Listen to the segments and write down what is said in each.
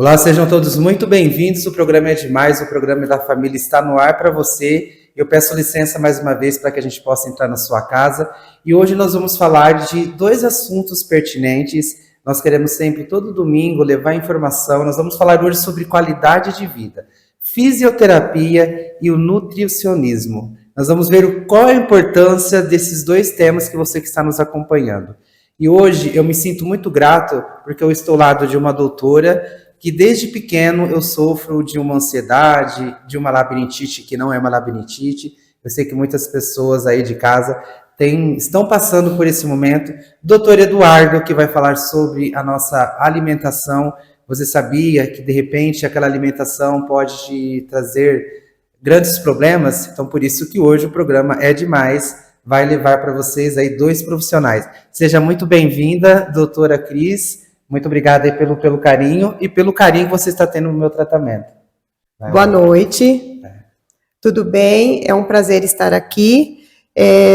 Olá, sejam todos muito bem-vindos. O programa é demais, o programa da família está no ar para você. Eu peço licença mais uma vez para que a gente possa entrar na sua casa. E hoje nós vamos falar de dois assuntos pertinentes. Nós queremos sempre, todo domingo, levar informação. Nós vamos falar hoje sobre qualidade de vida, fisioterapia e o nutricionismo. Nós vamos ver qual é a importância desses dois temas que você que está nos acompanhando. E hoje eu me sinto muito grato porque eu estou ao lado de uma doutora que desde pequeno eu sofro de uma ansiedade, de uma labirintite que não é uma labirintite. Eu sei que muitas pessoas aí de casa estão passando por esse momento. Doutor Eduardo, que vai falar sobre a nossa alimentação. Você sabia que, de repente, aquela alimentação pode te trazer grandes problemas? Então, por isso que hoje o programa é demais. Vai levar para vocês aí dois profissionais. Seja muito bem-vinda, doutora Cris. Muito obrigado aí pelo carinho e pelo carinho que você está tendo no meu tratamento. Boa noite. Tudo bem? É um prazer estar aqui,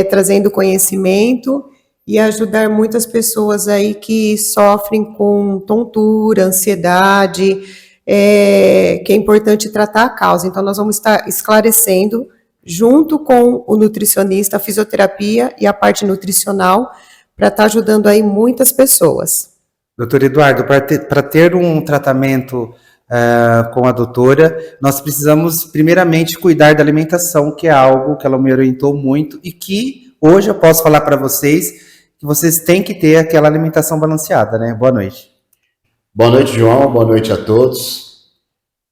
trazendo conhecimento e ajudar muitas pessoas aí que sofrem com tontura, ansiedade, que é importante tratar a causa. Então, nós vamos estar esclarecendo, junto com o nutricionista, a fisioterapia e a parte nutricional, para estar ajudando aí muitas pessoas. Doutor Eduardo, para ter um tratamento com a doutora, nós precisamos primeiramente cuidar da alimentação, que é algo que ela me orientou muito e que hoje eu posso falar para vocês que vocês têm que ter aquela alimentação balanceada, né? Boa noite. Boa noite, João. Boa noite a todos.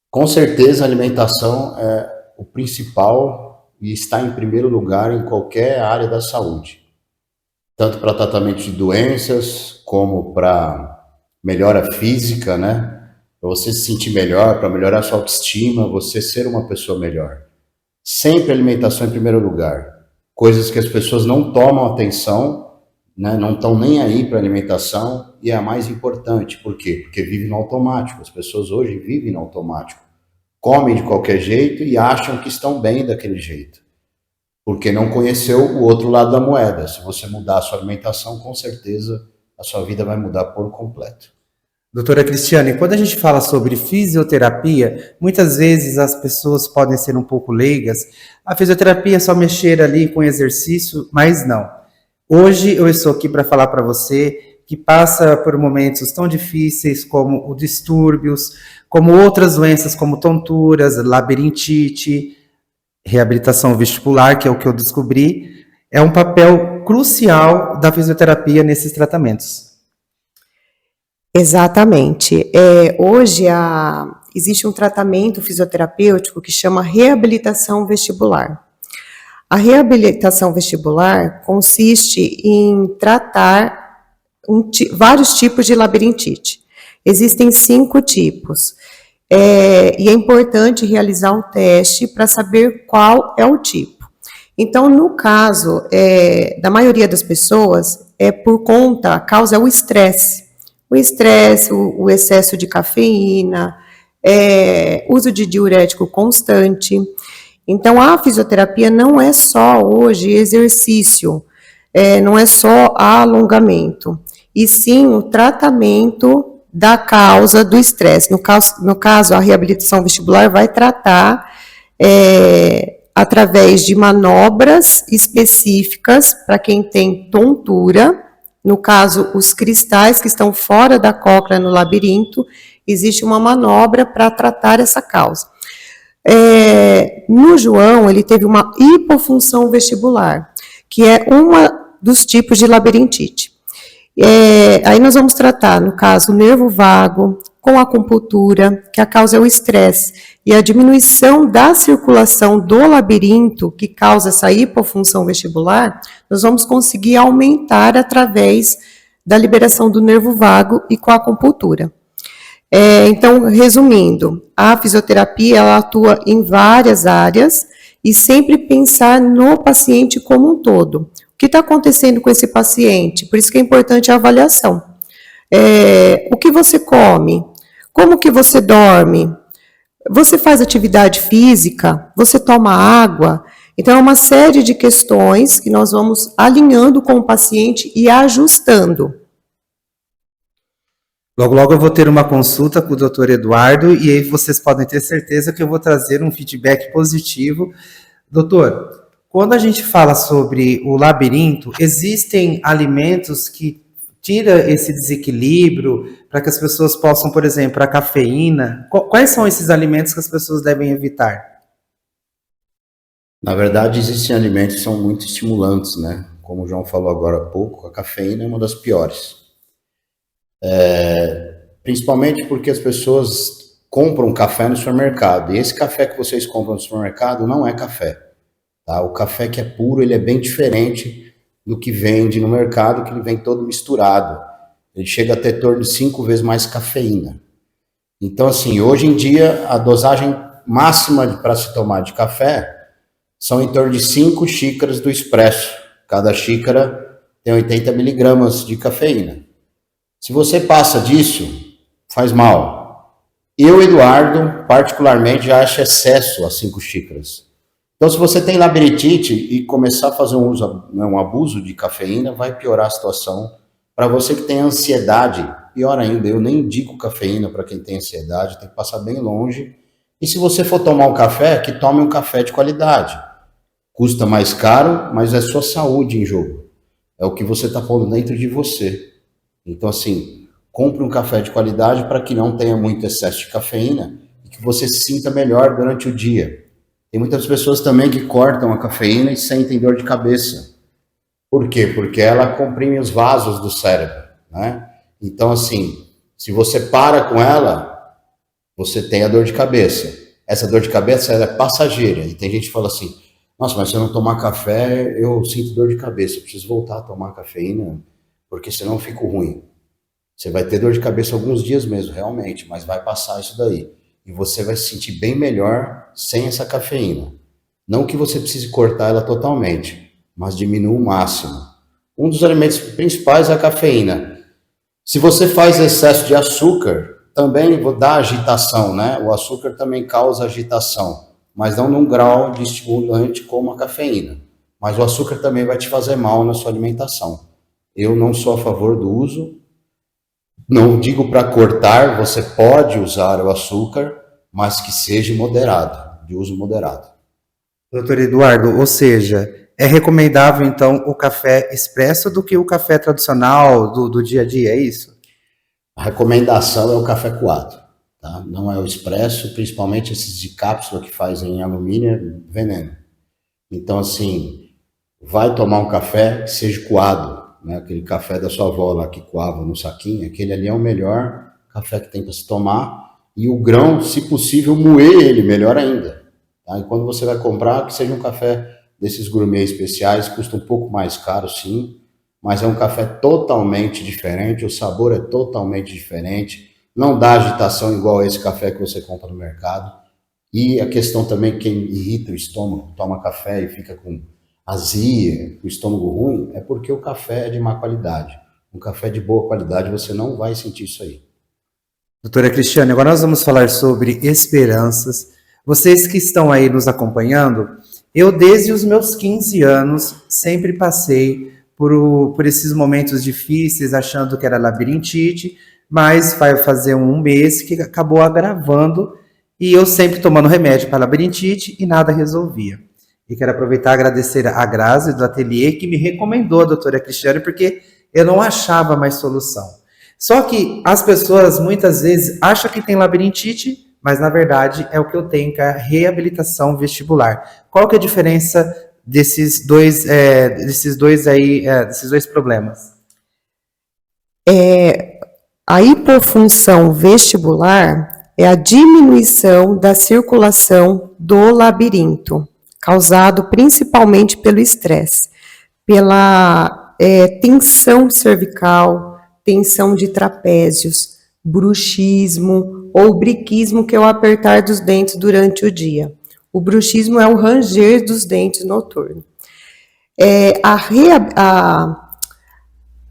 Com certeza a alimentação é o principal e está em primeiro lugar em qualquer área da saúde. Tanto para tratamento de doenças, como para melhora física, né? Para você se sentir melhor, para melhorar sua autoestima, você ser uma pessoa melhor. Sempre alimentação em primeiro lugar. Coisas que as pessoas não tomam atenção, né? Não estão nem aí para alimentação, e é a mais importante. Por quê? Porque vive no automático. As pessoas hoje vivem no automático. Comem de qualquer jeito e acham que estão bem daquele jeito. Porque não conheceu o outro lado da moeda. Se você mudar a sua alimentação, com certeza a sua vida vai mudar por completo. Doutora Cristiane, quando a gente fala sobre fisioterapia, muitas vezes as pessoas podem ser um pouco leigas. A fisioterapia é só mexer ali com exercício, mas não. Hoje eu estou aqui para falar para você que passa por momentos tão difíceis como os distúrbios, como outras doenças como tonturas, labirintite, reabilitação vestibular, que é o que eu descobri, é um papel crucial da fisioterapia nesses tratamentos. Exatamente. Hoje existe um tratamento fisioterapêutico que chama reabilitação vestibular. A reabilitação vestibular consiste em tratar vários tipos de labirintite. Existem 5 tipos. E é importante realizar um teste para saber qual é o tipo. Então, no caso da maioria das pessoas, a causa é o estresse. O estresse, o excesso de cafeína, uso de diurético constante. Então, a fisioterapia não é só hoje exercício, não é só alongamento, e sim o tratamento da causa do estresse. No caso, a reabilitação vestibular vai tratar através de manobras específicas para quem tem tontura. No caso, os cristais que estão fora da cóclea no labirinto, existe uma manobra para tratar essa causa. No João, ele teve uma hipofunção vestibular, que é um dos tipos de labirintite. Aí nós vamos tratar, no caso, o nervo vago, com acupuntura, que a causa é o estresse, e a diminuição da circulação do labirinto, que causa essa hipofunção vestibular, nós vamos conseguir aumentar através da liberação do nervo vago e com a acupuntura. Então, resumindo, a fisioterapia ela atua em várias áreas e sempre pensar no paciente como um todo. O que está acontecendo com esse paciente? Por isso que é importante a avaliação. O que você come? Como que você dorme? Você faz atividade física? Você toma água? Então, é uma série de questões que nós vamos alinhando com o paciente e ajustando. Logo, logo eu vou ter uma consulta com o doutor Eduardo e aí vocês podem ter certeza que eu vou trazer um feedback positivo. Doutor, quando a gente fala sobre o labirinto, existem alimentos que tiram esse desequilíbrio para que as pessoas possam, por exemplo, a cafeína. Quais são esses alimentos que as pessoas devem evitar? Na verdade, existem alimentos que são muito estimulantes, né? Como o João falou agora há pouco, a cafeína é uma das piores. Principalmente porque as pessoas compram café no supermercado. E esse café que vocês compram no supermercado não é café. Tá? O café que é puro, ele é bem diferente do que vende no mercado, que ele vem todo misturado. Ele chega a ter torno de 5 vezes mais cafeína. Então, assim, hoje em dia, a dosagem máxima para se tomar de café são em torno de 5 xícaras do expresso. Cada xícara tem 80 miligramas de cafeína. Se você passa disso, faz mal. Eu, Eduardo, particularmente, já acho excesso as 5 xícaras. Então, se você tem labirintite e começar a fazer um abuso de cafeína, vai piorar a situação. Para você que tem ansiedade, pior ainda, eu nem indico cafeína para quem tem ansiedade, tem que passar bem longe. E se você for tomar um café, que tome um café de qualidade. Custa mais caro, mas é sua saúde em jogo. É o que você está pondo dentro de você. Então, assim, compre um café de qualidade para que não tenha muito excesso de cafeína e que você se sinta melhor durante o dia. Tem muitas pessoas também que cortam a cafeína e sentem dor de cabeça. Por quê? Porque ela comprime os vasos do cérebro, né? Então, assim, se você para com ela, você tem a dor de cabeça. Essa dor de cabeça, ela é passageira. E tem gente que fala assim, nossa, mas se eu não tomar café, eu sinto dor de cabeça. Eu preciso voltar a tomar cafeína, porque senão eu fico ruim. Você vai ter dor de cabeça alguns dias mesmo, realmente, mas vai passar isso daí. E você vai se sentir bem melhor sem essa cafeína. Não que você precise cortar ela totalmente, mas diminua o máximo. Um dos elementos principais é a cafeína. Se você faz excesso de açúcar, também dá agitação, né? O açúcar também causa agitação, mas não num grau de estimulante como a cafeína. Mas o açúcar também vai te fazer mal na sua alimentação. Eu não sou a favor do uso. Não digo para cortar, você pode usar o açúcar, mas que seja moderado, de uso moderado. Doutor Eduardo, ou seja, é recomendável então o café expresso do que o café tradicional do dia a dia, é isso? A recomendação é o café coado, tá? Não é o expresso, principalmente esses de cápsula que fazem em alumínio, é veneno. Então, assim, vai tomar um café que seja coado, né? Aquele café da sua avó lá que coava no saquinho, aquele ali é o melhor café que tem para se tomar. E o grão, se possível, moer ele, melhor ainda. Tá? E quando você vai comprar, que seja um café desses gourmet especiais, custa um pouco mais caro, sim, mas é um café totalmente diferente, o sabor é totalmente diferente, não dá agitação igual esse café que você compra no mercado. E a questão também, quem irrita o estômago, toma café e fica com azia, com o estômago ruim, é porque o café é de má qualidade. Um café de boa qualidade, você não vai sentir isso aí. Doutora Cristiane, agora nós vamos falar sobre esperanças. Vocês que estão aí nos acompanhando, eu desde os meus 15 anos sempre passei por esses momentos difíceis, achando que era labirintite, mas vai fazer um mês que acabou agravando e eu sempre tomando remédio para labirintite e nada resolvia. E quero aproveitar e agradecer a Grazi do ateliê que me recomendou a doutora Cristiane, porque eu não achava mais solução. Só que as pessoas muitas vezes acham que tem labirintite, mas na verdade é o que eu tenho, que é a reabilitação vestibular. Qual que é a diferença desses dois problemas? A hipofunção vestibular é a diminuição da circulação do labirinto, causado principalmente pelo estresse, pela tensão cervical, tensão de trapézios, bruxismo ou briquismo, que é o apertar dos dentes durante o dia. O bruxismo é o ranger dos dentes noturno.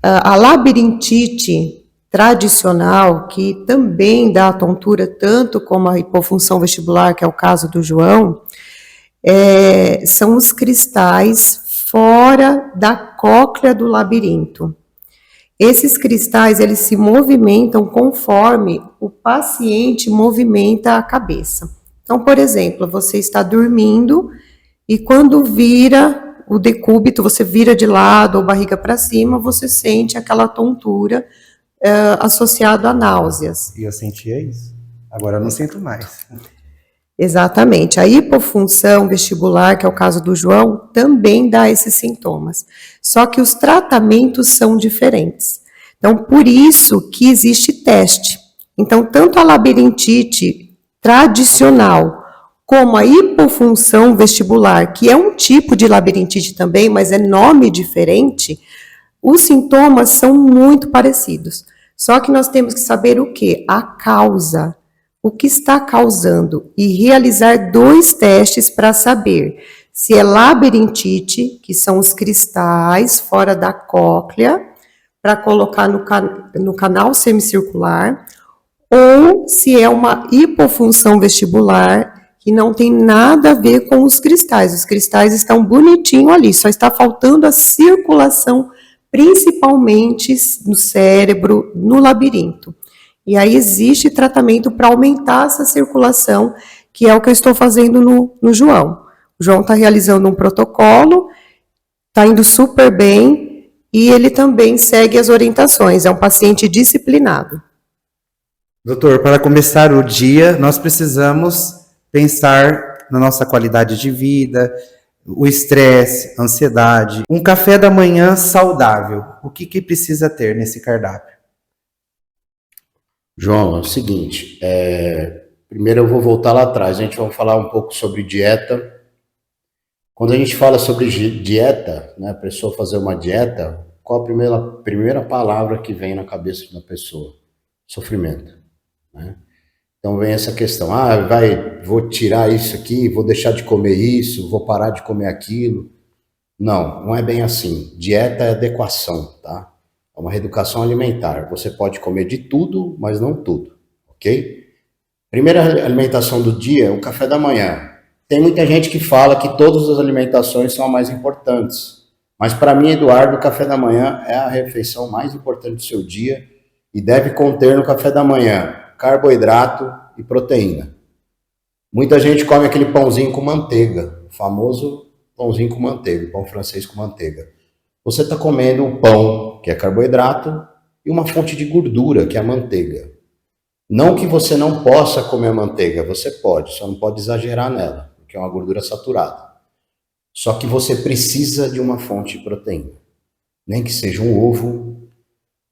A labirintite tradicional, que também dá tontura, tanto como a hipofunção vestibular, que é o caso do João, são os cristais fora da cóclea do labirinto. Esses cristais, eles se movimentam conforme o paciente movimenta a cabeça. Então, por exemplo, você está dormindo e quando vira o decúbito, você vira de lado ou barriga para cima, você sente aquela tontura associada a náuseas. E eu sentia isso. Agora eu não sinto mais. Exatamente. A hipofunção vestibular, que é o caso do João, também dá esses sintomas. Só que os tratamentos são diferentes. Então, por isso que existe teste. Então, tanto a labirintite tradicional, como a hipofunção vestibular, que é um tipo de labirintite também, mas é nome diferente, os sintomas são muito parecidos. Só que nós temos que saber o quê? A causa. O que está causando e realizar 2 testes para saber se é labirintite, que são os cristais fora da cóclea, para colocar no canal semicircular, ou se é uma hipofunção vestibular, que não tem nada a ver com os cristais. Os cristais estão bonitinho ali, só está faltando a circulação, principalmente no cérebro, no labirinto. E aí existe tratamento para aumentar essa circulação, que é o que eu estou fazendo no João. O João está realizando um protocolo, está indo super bem, e ele também segue as orientações, é um paciente disciplinado. Doutor, para começar o dia, nós precisamos pensar na nossa qualidade de vida, o estresse, a ansiedade. Um café da manhã saudável, o que precisa ter nesse cardápio? João, é o seguinte, primeiro eu vou voltar lá atrás, a gente vai falar um pouco sobre dieta. Quando a gente fala sobre dieta, né, a pessoa fazer uma dieta, qual a primeira palavra que vem na cabeça da pessoa? Sofrimento, né? Então vem essa questão, vou tirar isso aqui, vou deixar de comer isso, vou parar de comer aquilo. Não, não é bem assim. Dieta é adequação, tá? É uma reeducação alimentar. Você pode comer de tudo, mas não tudo, ok? Primeira alimentação do dia é o café da manhã. Tem muita gente que fala que todas as alimentações são as mais importantes. Mas para mim, Eduardo, o café da manhã é a refeição mais importante do seu dia e deve conter no café da manhã carboidrato e proteína. Muita gente come aquele pãozinho com manteiga, o famoso pãozinho com manteiga, pão francês com manteiga. Você está comendo um pão, que é carboidrato, e uma fonte de gordura, que é a manteiga. Não que você não possa comer a manteiga, você pode, só não pode exagerar nela, porque é uma gordura saturada. Só que você precisa de uma fonte de proteína. Nem que seja um ovo,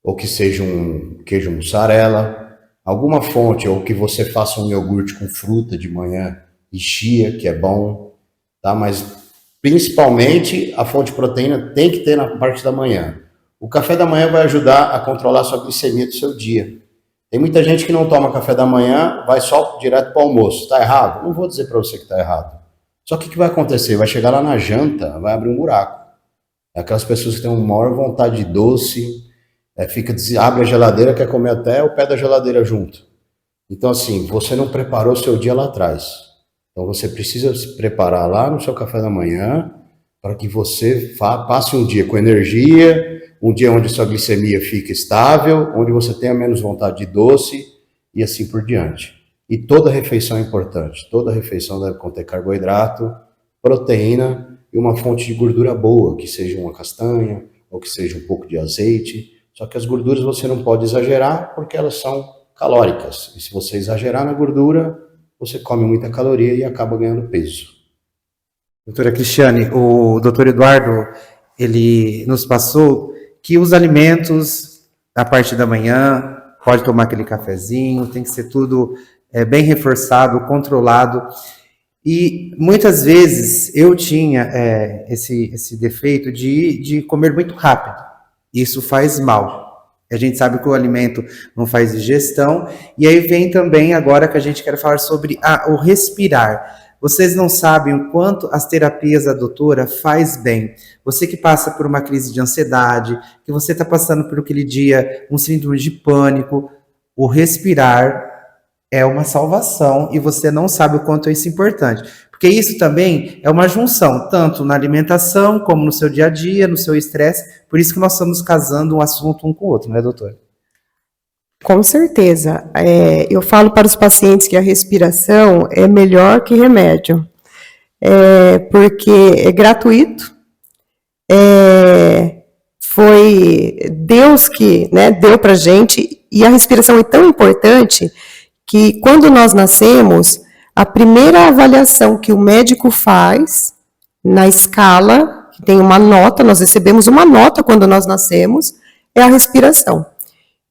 ou que seja um queijo mussarela, alguma fonte, ou que você faça um iogurte com fruta de manhã e chia, que é bom, tá? Mas principalmente a fonte de proteína tem que ter na parte da manhã. O café da manhã vai ajudar a controlar a sua glicemia do seu dia. Tem muita gente que não toma café da manhã, vai só direto para o almoço. Está errado? Não vou dizer para você que está errado. Só que o que vai acontecer? Vai chegar lá na janta, vai abrir um buraco. É aquelas pessoas que têm uma maior vontade de doce, abre a geladeira, quer comer até o pé da geladeira junto. Então, assim, você não preparou o seu dia lá atrás. Então, você precisa se preparar lá no seu café da manhã para que você passe um dia com energia, um dia onde sua glicemia fica estável, onde você tenha menos vontade de doce e assim por diante. E toda refeição é importante. Toda refeição deve conter carboidrato, proteína e uma fonte de gordura boa, que seja uma castanha ou que seja um pouco de azeite. Só que as gorduras você não pode exagerar porque elas são calóricas. E se você exagerar na gordura, você come muita caloria e acaba ganhando peso. Doutora Cristiane, o doutor Eduardo, ele nos passou que os alimentos, a partir da manhã, pode tomar aquele cafezinho, tem que ser tudo bem reforçado, controlado. E muitas vezes eu tinha esse defeito de comer muito rápido. Isso faz mal. A gente sabe que o alimento não faz digestão. E aí vem também agora que a gente quer falar sobre o respirar. Vocês não sabem o quanto as terapias da doutora faz bem. Você que passa por uma crise de ansiedade, que você está passando por aquele dia, um síndrome de pânico, o respirar é uma salvação e você não sabe o quanto isso é importante. Porque isso também é uma junção, tanto na alimentação como no seu dia a dia, no seu estresse. Por isso que nós estamos casando um assunto um com o outro, né, doutora? Com certeza. Eu falo para os pacientes que a respiração é melhor que remédio, porque é gratuito, foi Deus que, né, deu para a gente, e a respiração é tão importante que quando nós nascemos, a primeira avaliação que o médico faz na escala, que tem uma nota, nós recebemos uma nota quando nós nascemos, é a respiração.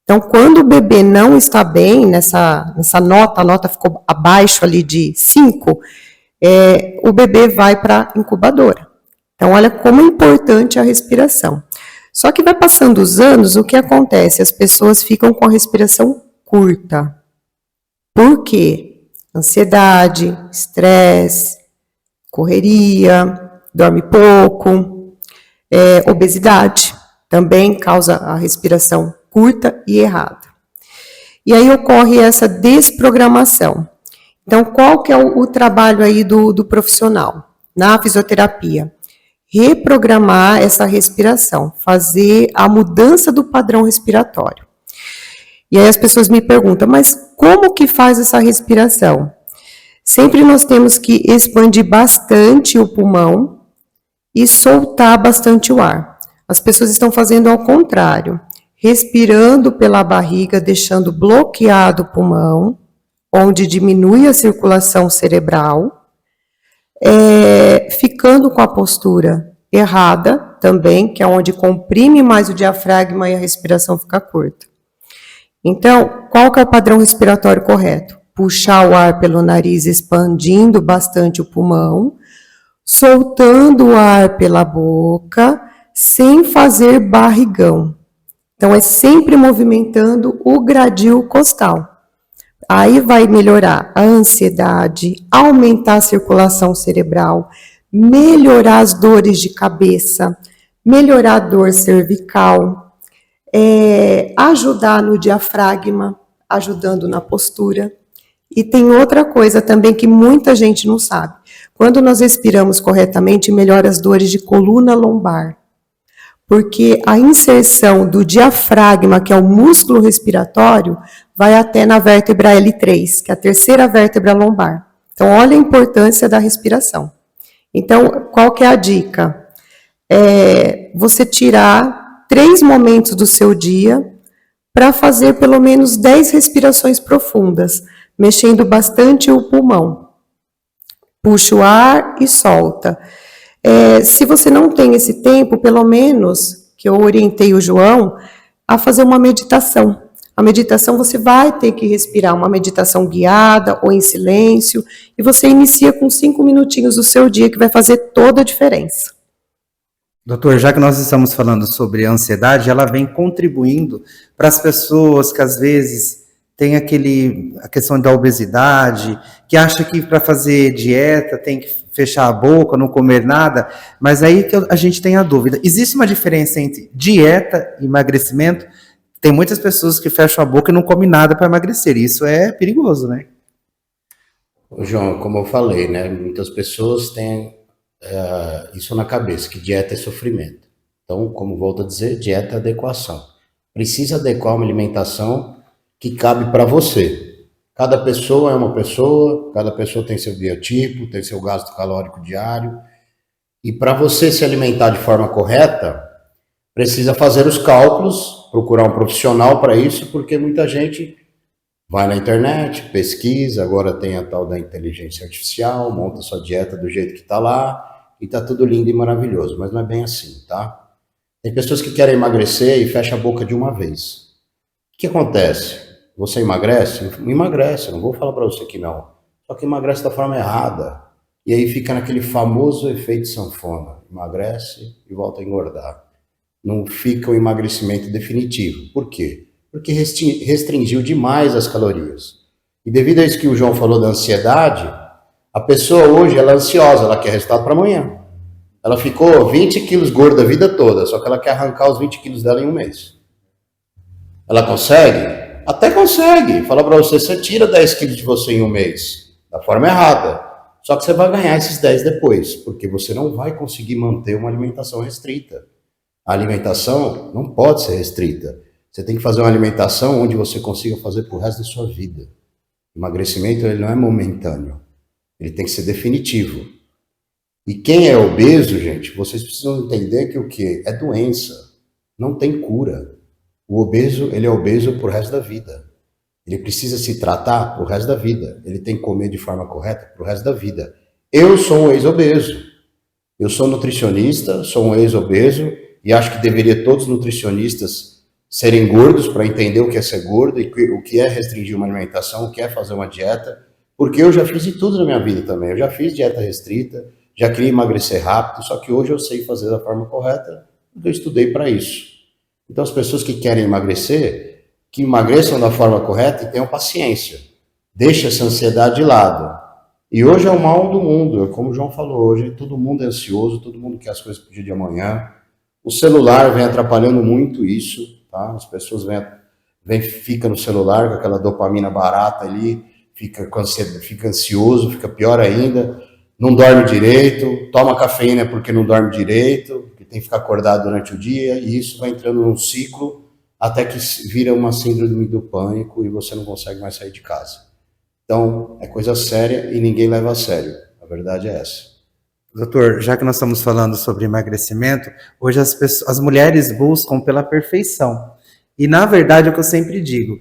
Então, quando o bebê não está bem nessa nota, a nota ficou abaixo ali de 5, o bebê vai para a incubadora. Então, olha como é importante a respiração. Só que vai passando os anos, o que acontece? As pessoas ficam com a respiração curta. Por quê? Ansiedade, estresse, correria, dorme pouco, obesidade também causa a respiração curta e errada. E aí ocorre essa desprogramação. Então, qual que é o trabalho aí do profissional na fisioterapia? Reprogramar essa respiração, fazer a mudança do padrão respiratório. E aí as pessoas me perguntam, mas como que faz essa respiração? Sempre nós temos que expandir bastante o pulmão e soltar bastante o ar. As pessoas estão fazendo ao contrário, respirando pela barriga, deixando bloqueado o pulmão, onde diminui a circulação cerebral, ficando com a postura errada também, que é onde comprime mais o diafragma e a respiração fica curta. Então, qual que é o padrão respiratório correto? Puxar o ar pelo nariz, expandindo bastante o pulmão, soltando o ar pela boca, sem fazer barrigão. Então, é sempre movimentando o gradil costal. Aí vai melhorar a ansiedade, aumentar a circulação cerebral, melhorar as dores de cabeça, melhorar a dor cervical, ajudar no diafragma, ajudando na postura. E tem outra coisa também que muita gente não sabe. Quando nós respiramos corretamente, melhora as dores de coluna lombar. Porque a inserção do diafragma, que é o músculo respiratório, vai até na vértebra L3, que é a terceira vértebra lombar. Então, olha a importância da respiração. Então, qual que é a dica? Você tirar 3 momentos do seu dia para fazer pelo menos 10 respirações profundas, mexendo bastante o pulmão. Puxa o ar e solta. Se você não tem esse tempo, pelo menos, que eu orientei o João, a fazer uma meditação. A meditação você vai ter que respirar, uma meditação guiada ou em silêncio, e você inicia com 5 minutinhos do seu dia, que vai fazer toda a diferença. Doutor, já que nós estamos falando sobre a ansiedade, ela vem contribuindo para as pessoas que às vezes têm a questão da obesidade, que acha que para fazer dieta tem que fechar a boca, não comer nada, mas aí que a gente tem a dúvida. Existe uma diferença entre dieta e emagrecimento? Tem muitas pessoas que fecham a boca e não comem nada para emagrecer, isso é perigoso, né? João, como eu falei, né, muitas pessoas têm isso na cabeça, que dieta é sofrimento. Então, como volto a dizer, dieta é adequação. Precisa adequar uma alimentação que cabe para você. Cada pessoa é uma pessoa, cada pessoa tem seu biotipo, tem seu gasto calórico diário. E para você se alimentar de forma correta, precisa fazer os cálculos, procurar um profissional para isso, porque muita gente vai na internet, pesquisa, agora tem a tal da inteligência artificial, monta sua dieta do jeito que está lá, e está tudo lindo e maravilhoso, mas não é bem assim, tá? Tem pessoas que querem emagrecer e fecha a boca de uma vez. O que acontece? Você emagrece? Emagrece, não vou falar para você que não. Só que emagrece da forma errada. E aí fica naquele famoso efeito sanfona. Emagrece e volta a engordar. Não fica o emagrecimento definitivo. Por quê? Porque restringiu demais as calorias. E devido a isso que o João falou da ansiedade, a pessoa hoje ela é ansiosa, ela quer resultado para amanhã. Ela ficou 20 quilos gorda a vida toda, só que ela quer arrancar os 20 quilos dela em um mês. Ela consegue? Até consegue. Fala para você, você tira 10 quilos de você em um mês, da forma errada. Só que você vai ganhar esses 10 depois, porque você não vai conseguir manter uma alimentação restrita. A alimentação não pode ser restrita. Você tem que fazer uma alimentação onde você consiga fazer pro resto da sua vida. O emagrecimento ele não é momentâneo. Ele tem que ser definitivo. E quem é obeso, gente, vocês precisam entender que o quê? É doença. Não tem cura. O obeso, ele é obeso pro resto da vida. Ele precisa se tratar pro resto da vida. Ele tem que comer de forma correta pro resto da vida. Eu sou um ex-obeso. Eu sou nutricionista, sou um ex-obeso e acho que deveria todos os nutricionistas serem gordos para entender o que é ser gordo e o que é restringir uma alimentação, o que é fazer uma dieta, porque eu já fiz de tudo na minha vida também. Eu já fiz dieta restrita, já queria emagrecer rápido, só que hoje eu sei fazer da forma correta, porque eu estudei para isso. Então as pessoas que querem emagrecer, que emagreçam da forma correta e tenham paciência. Deixa essa ansiedade de lado. E hoje é o mal do mundo, como o João falou, hoje todo mundo é ansioso, todo mundo quer as coisas pro dia de amanhã. O celular vem atrapalhando muito isso, tá? As pessoas ficam no celular com aquela dopamina barata ali, fica ansioso, fica pior ainda, não dorme direito, toma cafeína porque não dorme direito, porque tem que ficar acordado durante o dia, e isso vai entrando num ciclo até que vira uma síndrome do pânico e você não consegue mais sair de casa. Então, é coisa séria e ninguém leva a sério. A verdade é essa. Doutor, já que nós estamos falando sobre emagrecimento, hoje as mulheres buscam pela perfeição. E, na verdade, é o que eu sempre digo,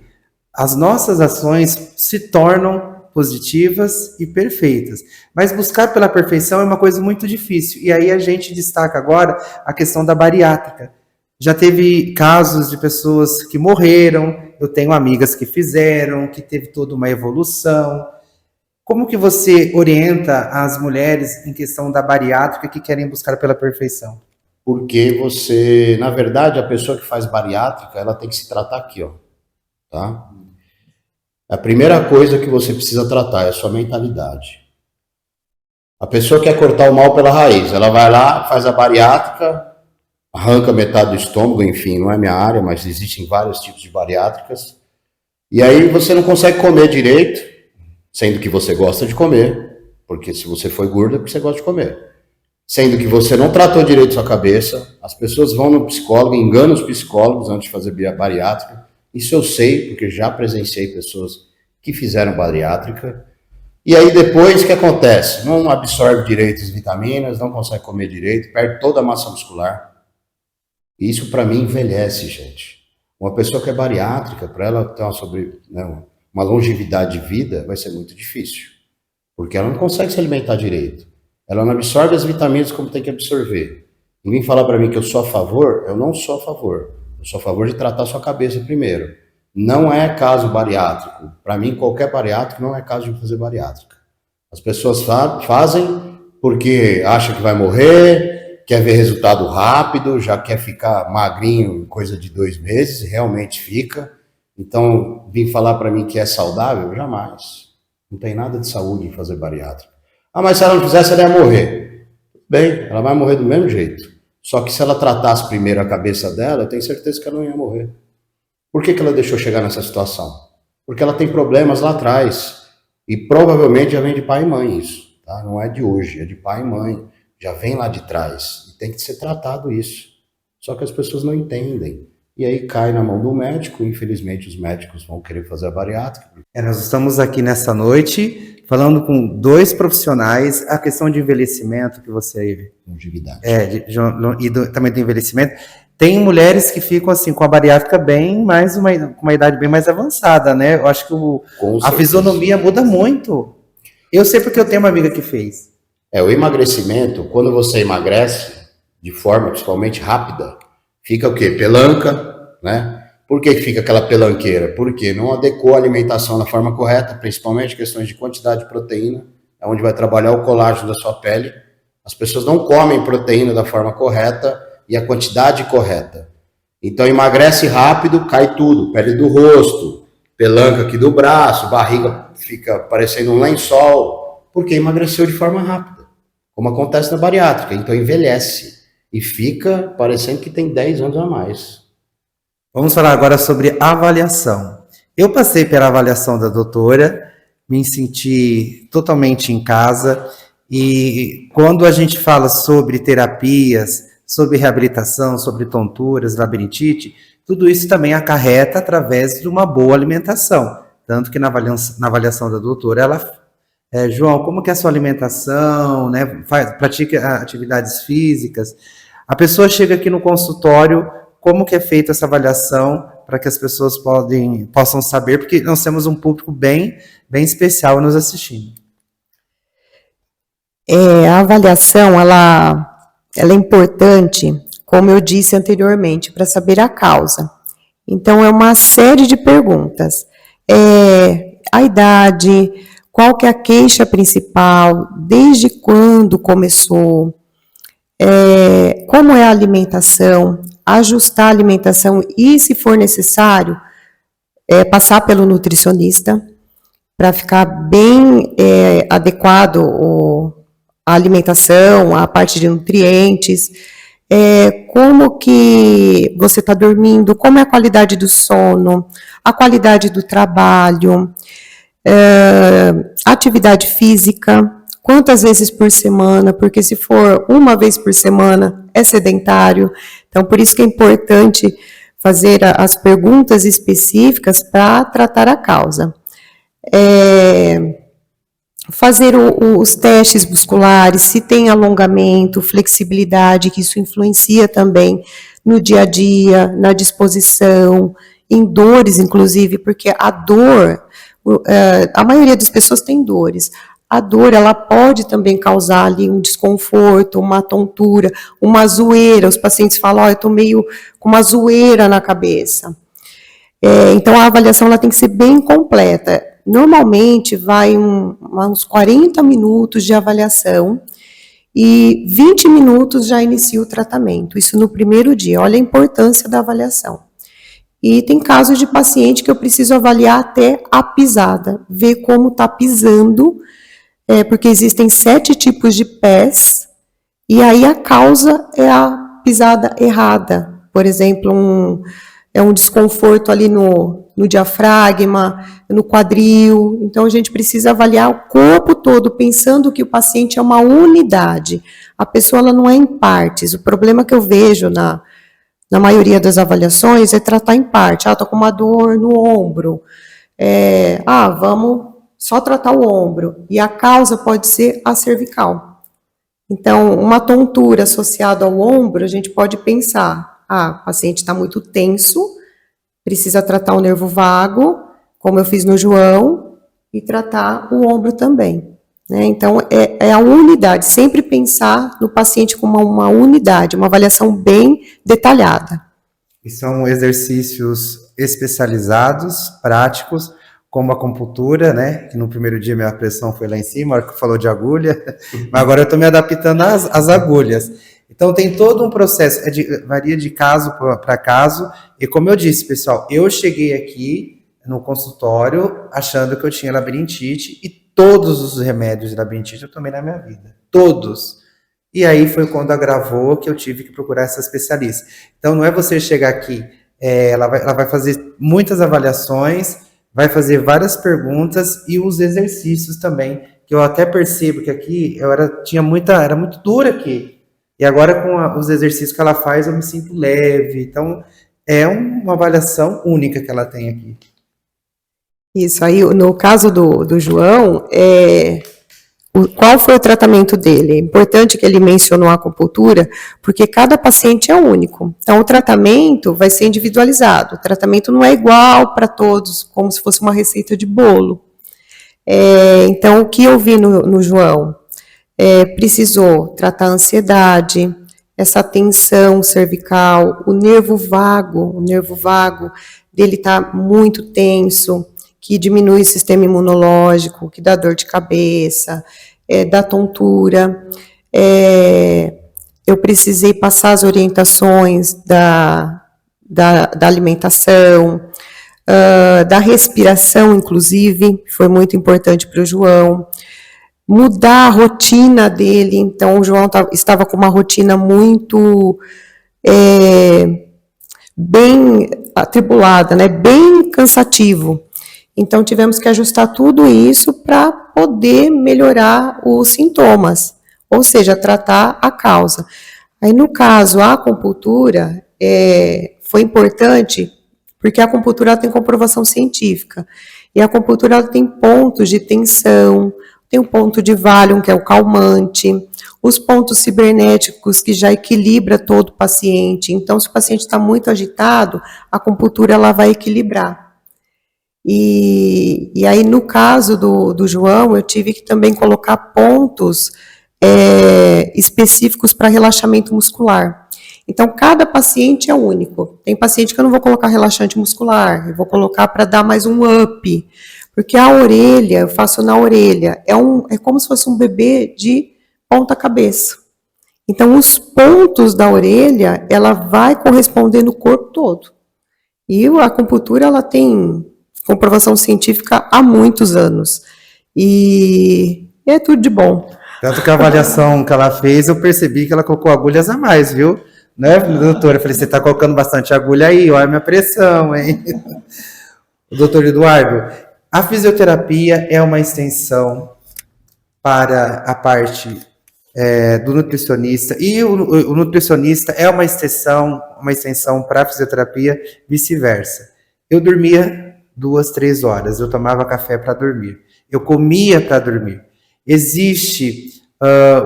as nossas ações se tornam positivas e perfeitas. Mas buscar pela perfeição é uma coisa muito difícil. E aí a gente destaca agora a questão da bariátrica. Já teve casos de pessoas que morreram, eu tenho amigas que fizeram, que teve toda uma evolução. Como que você orienta as mulheres em questão da bariátrica que querem buscar pela perfeição? Porque você, na verdade, a pessoa que faz bariátrica, ela tem que se tratar aqui, ó, tá? A primeira coisa que você precisa tratar é a sua mentalidade. A pessoa quer cortar o mal pela raiz, ela vai lá, faz a bariátrica, arranca metade do estômago, enfim, não é minha área, mas existem vários tipos de bariátricas. E aí você não consegue comer direito, sendo que você gosta de comer, porque se você foi gordo é porque você gosta de comer. Sendo que você não tratou direito sua cabeça, as pessoas vão no psicólogo, enganam os psicólogos antes de fazer bariátrica. Isso eu sei, porque já presenciei pessoas que fizeram bariátrica. E aí depois o que acontece? Não absorve direito as vitaminas, não consegue comer direito, perde toda a massa muscular. E isso para mim envelhece, gente. Uma pessoa que é bariátrica, para ela ter uma longevidade de vida, vai ser muito difícil. Porque ela não consegue se alimentar direito. Ela não absorve as vitaminas como tem que absorver. Ninguém fala para mim que eu sou a favor, eu não sou a favor. Eu sou a favor de tratar a sua cabeça primeiro. Não é caso bariátrico. Para mim, qualquer bariátrico não é caso de fazer bariátrica. As pessoas fazem porque acham que vai morrer, quer ver resultado rápido, já quer ficar magrinho em coisa de 2 meses, e realmente fica. Então, vir falar para mim que é saudável? Jamais. Não tem nada de saúde em fazer bariátrica. Ah, mas se ela não fizesse, ela ia morrer. Bem, ela vai morrer do mesmo jeito. Só que se ela tratasse primeiro a cabeça dela, eu tenho certeza que ela não ia morrer. Por que ela deixou chegar nessa situação? Porque ela tem problemas lá atrás. E provavelmente já vem de pai e mãe isso. Tá? Não é de hoje, é de pai e mãe. Já vem lá de trás. E tem que ser tratado isso. Só que as pessoas não entendem. E aí cai na mão do médico. Infelizmente os médicos vão querer fazer a bariátrica. Nós estamos aqui nessa noite falando com 2 profissionais, a questão de envelhecimento que você... Longevidade. Também do envelhecimento. Tem mulheres que ficam assim com a bariátrica com uma idade bem mais avançada, né? Eu acho que a fisionomia muda muito. Eu sei porque eu tenho uma amiga que fez. O emagrecimento, quando você emagrece de forma principalmente rápida, fica o quê? Pelanca, né? Por que fica aquela pelanqueira? Porque não adequou a alimentação da forma correta, principalmente questões de quantidade de proteína, é onde vai trabalhar o colágeno da sua pele. As pessoas não comem proteína da forma correta e a quantidade correta. Então emagrece rápido, cai tudo, pele do rosto, pelanca aqui do braço, barriga fica parecendo um lençol, porque emagreceu de forma rápida, como acontece na bariátrica. Então envelhece e fica parecendo que tem 10 anos a mais. Vamos falar agora sobre avaliação. Eu passei pela avaliação da doutora, me senti totalmente em casa, e quando a gente fala sobre terapias, sobre reabilitação, sobre tonturas, labirintite, tudo isso também acarreta através de uma boa alimentação. Tanto que na avaliação da doutora, ela João, como que é a sua alimentação, né? Pratica atividades físicas. A pessoa chega aqui no consultório, como que é feita essa avaliação para que as pessoas possam saber, porque nós temos um público bem especial nos assistindo. A avaliação, ela é importante, como eu disse anteriormente, para saber a causa. Então, é uma série de perguntas. A idade, qual que é a queixa principal, desde quando começou, como é a alimentação, ajustar a alimentação e, se for necessário, passar pelo nutricionista para ficar bem adequado a alimentação, a parte de nutrientes, como que você está dormindo, como é a qualidade do sono, a qualidade do trabalho, atividade física, quantas vezes por semana, porque se for uma vez por semana é sedentário. Então, por isso que é importante fazer as perguntas específicas para tratar a causa. Fazer os testes musculares, se tem alongamento, flexibilidade, que isso influencia também no dia a dia, na disposição, em dores, inclusive, porque a dor, a maioria das pessoas tem dores. A dor, ela pode também causar ali um desconforto, uma tontura, uma zoeira. Os pacientes falam, eu estou meio com uma zoeira na cabeça. Então, a avaliação ela tem que ser bem completa. Normalmente, vai uns 40 minutos de avaliação e 20 minutos já inicia o tratamento. Isso no primeiro dia. Olha a importância da avaliação. E tem casos de paciente que eu preciso avaliar até a pisada, ver como está pisando, porque existem 7 tipos de pés, e aí a causa é a pisada errada. Por exemplo, um desconforto ali no diafragma, no quadril. Então, a gente precisa avaliar o corpo todo, pensando que o paciente é uma unidade. A pessoa ela não é em partes. O problema que eu vejo na maioria das avaliações é tratar em parte. Estou com uma dor no ombro. Vamos só tratar o ombro. E a causa pode ser a cervical. Então, uma tontura associada ao ombro, a gente pode pensar, o paciente está muito tenso, precisa tratar o nervo vago, como eu fiz no João, e tratar o ombro também. Né? Então, é a unidade, sempre pensar no paciente como uma unidade, uma avaliação bem detalhada. E são exercícios especializados, práticos, como a acupuntura, né? Que no primeiro dia minha pressão foi lá em cima, a hora que falou de agulha, mas agora eu estou me adaptando às agulhas. Então, tem todo um processo, varia de caso para caso, e como eu disse, pessoal, eu cheguei aqui no consultório achando que eu tinha labirintite, e todos os remédios de labirintite eu tomei na minha vida, todos. E aí foi quando agravou que eu tive que procurar essa especialista. Então, não é você chegar aqui, ela vai fazer muitas avaliações, vai fazer várias perguntas e os exercícios também, que eu até percebo que aqui era muito dura aqui. E agora, com os exercícios que ela faz, eu me sinto leve. Então, é uma avaliação única que ela tem aqui. Isso aí, no caso do João, qual foi o tratamento dele? É importante que ele mencionou a acupuntura, porque cada paciente é único. Então, o tratamento vai ser individualizado. O tratamento não é igual para todos, como se fosse uma receita de bolo. Então, o que eu vi no João? Precisou tratar a ansiedade, essa tensão cervical, o nervo vago dele está muito tenso, que diminui o sistema imunológico, que dá dor de cabeça, dá tontura. Eu precisei passar as orientações da alimentação, da respiração, inclusive, foi muito importante para o João. Mudar a rotina dele, então o João estava com uma rotina muito bem atribulada, né? Bem cansativo. Então, tivemos que ajustar tudo isso para poder melhorar os sintomas, ou seja, tratar a causa. Aí, no caso, a acupuntura foi importante porque a acupuntura tem comprovação científica. E a acupuntura ela tem pontos de tensão, tem o ponto de Valium, que é o calmante, os pontos cibernéticos, que já equilibra todo o paciente. Então, se o paciente está muito agitado, a acupuntura ela vai equilibrar. E aí, no caso do João, eu tive que também colocar pontos específicos para relaxamento muscular. Então, cada paciente é único. Tem paciente que eu não vou colocar relaxante muscular, eu vou colocar para dar mais um up. Porque a orelha, eu faço na orelha, é como se fosse um bebê de ponta cabeça. Então, os pontos da orelha, ela vai corresponder no corpo todo. E a acupuntura, ela tem comprovação científica há muitos anos. E é tudo de bom. Tanto que a avaliação que ela fez, eu percebi que ela colocou agulhas a mais, viu? Né, doutora? Eu falei, você está colocando bastante agulha aí, olha a minha pressão, hein? Doutor Eduardo, a fisioterapia é uma extensão para a parte do nutricionista, e o nutricionista é uma extensão para a fisioterapia, vice-versa. Eu dormia 2, 3 horas, eu tomava café para dormir, eu comia para dormir. Existe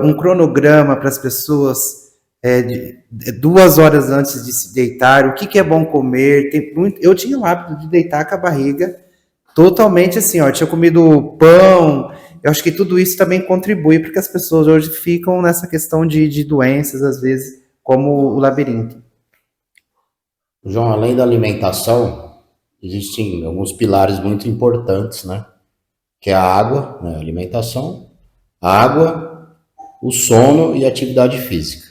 um cronograma para as pessoas 2 horas antes de se deitar, o que é bom comer. Eu tinha o hábito de deitar com a barriga totalmente assim, ó, eu tinha comido pão. Eu acho que tudo isso também contribui porque as pessoas hoje ficam nessa questão de doenças, às vezes, como o labirinto. João, além da alimentação, existem alguns pilares muito importantes, né? Que é a água, né? A alimentação, a água, o sono e a atividade física.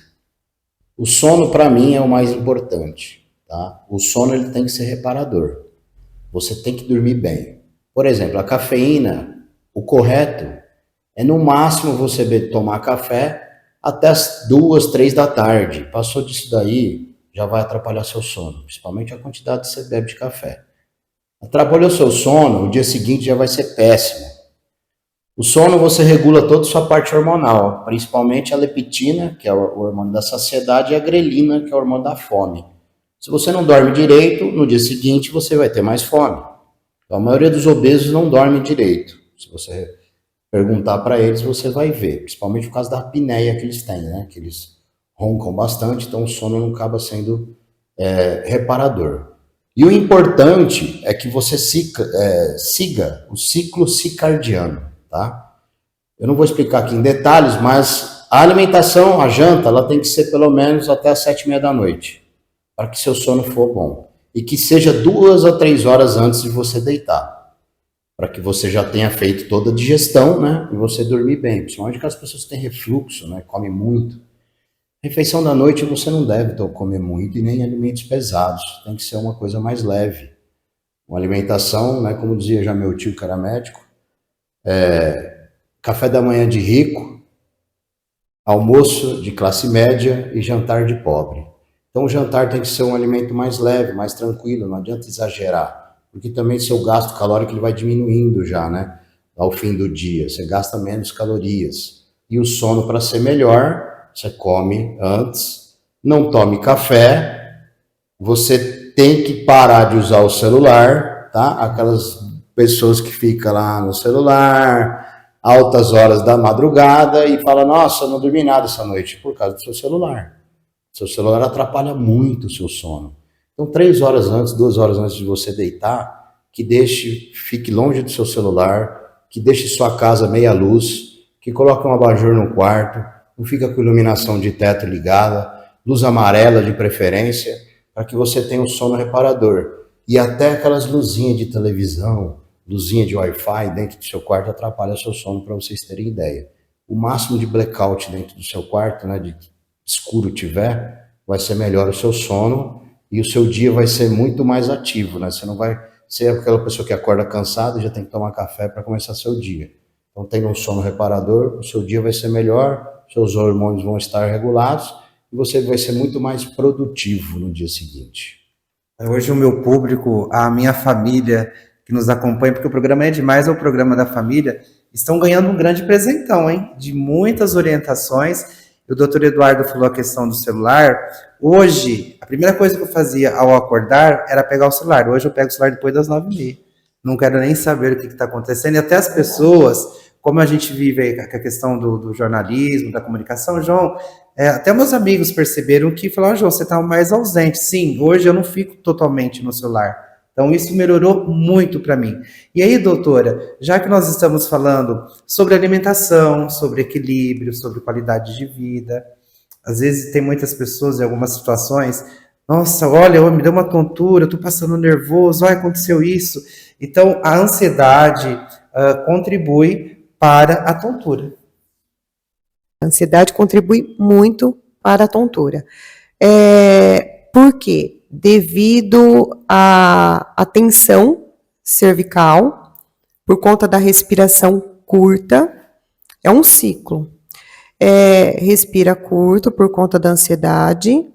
O sono, para mim, é o mais importante, tá? O sono, ele tem que ser reparador. Você tem que dormir bem. Por exemplo, a cafeína, o correto é, no máximo, você tomar café até as 2, 3 da tarde. Passou disso daí, já vai atrapalhar seu sono, principalmente a quantidade que você bebe de café. Atrapalhou seu sono, o dia seguinte já vai ser péssimo. O sono, você regula toda a sua parte hormonal, principalmente a leptina, que é o hormônio da saciedade, e a grelina, que é o hormônio da fome. Se você não dorme direito, no dia seguinte você vai ter mais fome. Então, a maioria dos obesos não dorme direito. Se você perguntar para eles, você vai ver, principalmente por causa da apneia que eles têm, né? Que eles roncam bastante, então o sono não acaba sendo reparador. E o importante é que você siga o ciclo circadiano, tá? Eu não vou explicar aqui em detalhes, mas a alimentação, a janta, ela tem que ser pelo menos até as 7h30 da noite, para que seu sono for bom. E que seja 2 a 3 horas antes de você deitar, para que você já tenha feito toda a digestão, né? E você dormir bem, principalmente que as pessoas têm refluxo, né? Comem muito. Refeição da noite você não deve comer muito e nem alimentos pesados, tem que ser uma coisa mais leve. Uma alimentação, né, como dizia já meu tio que era médico, café da manhã de rico, almoço de classe média e jantar de pobre. Então o jantar tem que ser um alimento mais leve, mais tranquilo, não adianta exagerar, porque também seu gasto calórico ele vai diminuindo já, né, ao fim do dia, você gasta menos calorias. E o sono, para ser melhor, você come antes, não tome café, você tem que parar de usar o celular, tá? Aquelas pessoas que ficam lá no celular, altas horas da madrugada e falam, nossa, eu não dormi nada essa noite, por causa do seu celular. Seu celular atrapalha muito o seu sono. Então, 3 horas antes, 2 horas antes de você deitar, fique longe do seu celular, que deixe sua casa meia luz, que coloque um abajur no quarto, não fica com iluminação de teto ligada, luz amarela de preferência, para que você tenha um sono reparador. E até aquelas luzinhas de televisão, luzinha de Wi-Fi dentro do seu quarto atrapalha seu sono, para vocês terem ideia. O máximo de blackout dentro do seu quarto, né, de escuro tiver, vai ser melhor o seu sono e o seu dia vai ser muito mais ativo, né? Você não vai ser aquela pessoa que acorda cansada e já tem que tomar café para começar seu dia. Então, tendo um sono reparador, o seu dia vai ser melhor, seus hormônios vão estar regulados e você vai ser muito mais produtivo no dia seguinte. Hoje o meu público, a minha família, que que nos acompanham, porque o programa É Demais, é o programa da família, estão ganhando um grande presentão, hein? De muitas orientações. O doutor Eduardo falou a questão do celular. Hoje, a primeira coisa que eu fazia ao acordar era pegar o celular. Hoje eu pego o celular depois das 9h30. Não quero nem saber o que está acontecendo. E até as pessoas, como a gente vive aí com a questão do jornalismo, da comunicação, João, até meus amigos perceberam que falaram, João, você está mais ausente. Sim, hoje eu não fico totalmente no celular. Então, isso melhorou muito para mim. E aí, doutora, já que nós estamos falando sobre alimentação, sobre equilíbrio, sobre qualidade de vida, às vezes tem muitas pessoas em algumas situações, nossa, olha, me deu uma tontura, estou passando nervoso, olha, aconteceu isso. Então, a ansiedade contribui para a tontura. A ansiedade contribui muito para a tontura. Por quê? Devido à tensão cervical, por conta da respiração curta, é um ciclo. Respira curto por conta da ansiedade,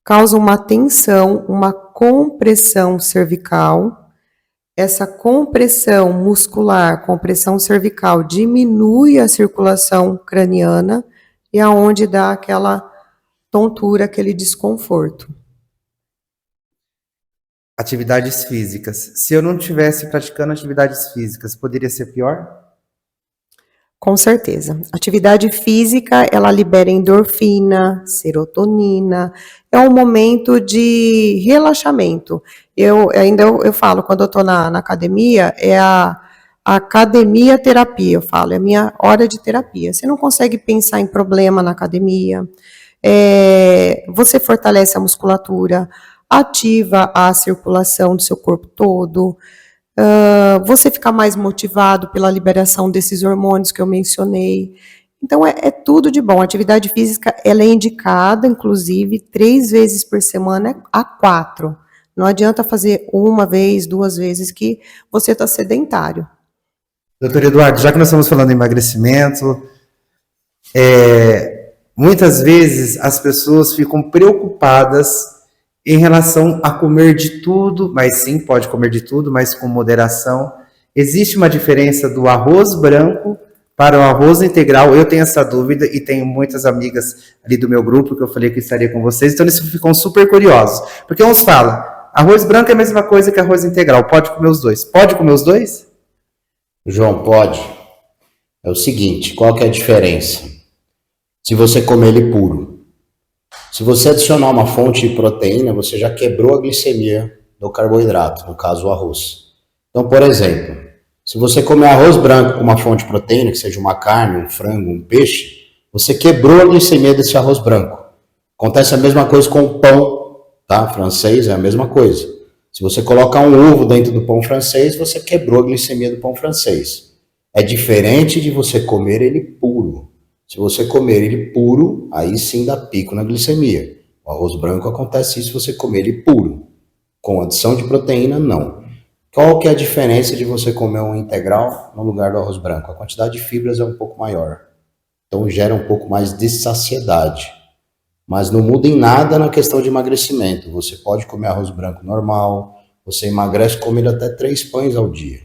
causa uma tensão, uma compressão cervical. Essa compressão muscular, compressão cervical, diminui a circulação craniana e é onde dá aquela tontura, aquele desconforto. Atividades físicas. Se eu não estivesse praticando atividades físicas, poderia ser pior? Com certeza. Atividade física, ela libera endorfina, serotonina, é um momento de relaxamento. Eu falo, quando eu estou na academia, é a academia terapia, eu falo, é a minha hora de terapia. Você não consegue pensar em problema na academia, você fortalece a musculatura, ativa a circulação do seu corpo todo, você fica mais motivado pela liberação desses hormônios que eu mencionei. Então, é tudo de bom. A atividade física, ela é indicada, inclusive, 3 vezes por semana a 4. Não adianta fazer 1 vez, 2 vezes, que você está sedentário. Doutor Eduardo, já que nós estamos falando em emagrecimento, muitas vezes as pessoas ficam preocupadas em relação a comer de tudo, mas sim, pode comer de tudo, mas com moderação. Existe uma diferença do arroz branco para o arroz integral? Eu tenho essa dúvida e tenho muitas amigas ali do meu grupo que eu falei que estaria com vocês, então eles ficam super curiosos. Porque uns falam, arroz branco é a mesma coisa que arroz integral, pode comer os dois. Pode comer os dois? João, pode. É o seguinte, qual que é a diferença? Se você comer ele puro. Se você adicionar uma fonte de proteína, você já quebrou a glicemia do carboidrato, no caso o arroz. Então, por exemplo, se você comer arroz branco com uma fonte de proteína, que seja uma carne, um frango, um peixe, você quebrou a glicemia desse arroz branco. Acontece a mesma coisa com o pão, tá? Francês é a mesma coisa. Se você colocar um ovo dentro do pão francês, você quebrou a glicemia do pão francês. É diferente de você comer ele puro. Se você comer ele puro, aí sim dá pico na glicemia. O arroz branco acontece isso se você comer ele puro. Com adição de proteína, não. Qual que é a diferença de você comer um integral no lugar do arroz branco? A quantidade de fibras é um pouco maior. Então gera um pouco mais de saciedade. Mas não muda em nada na questão de emagrecimento. Você pode comer arroz branco normal, você emagrece comendo até 3 pães ao dia.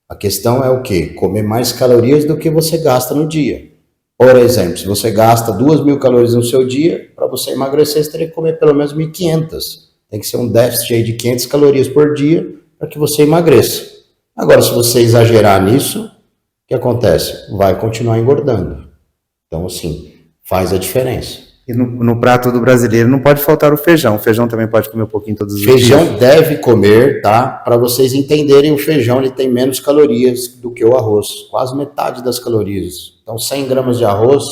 A questão é o quê? Comer mais calorias do que você gasta no dia. Por exemplo, se você gasta 2.000 calorias no seu dia, para você emagrecer, você teria que comer pelo menos 1.500. Tem que ser um déficit aí de 500 calorias por dia para que você emagreça. Agora, se você exagerar nisso, o que acontece? Vai continuar engordando. Então, assim, faz a diferença. E no prato do brasileiro não pode faltar o feijão. O feijão também pode comer um pouquinho todos os dias. Feijão deve comer, tá? Para vocês entenderem, o feijão ele tem menos calorias do que o arroz. Quase metade das calorias. Então, 100 gramas de arroz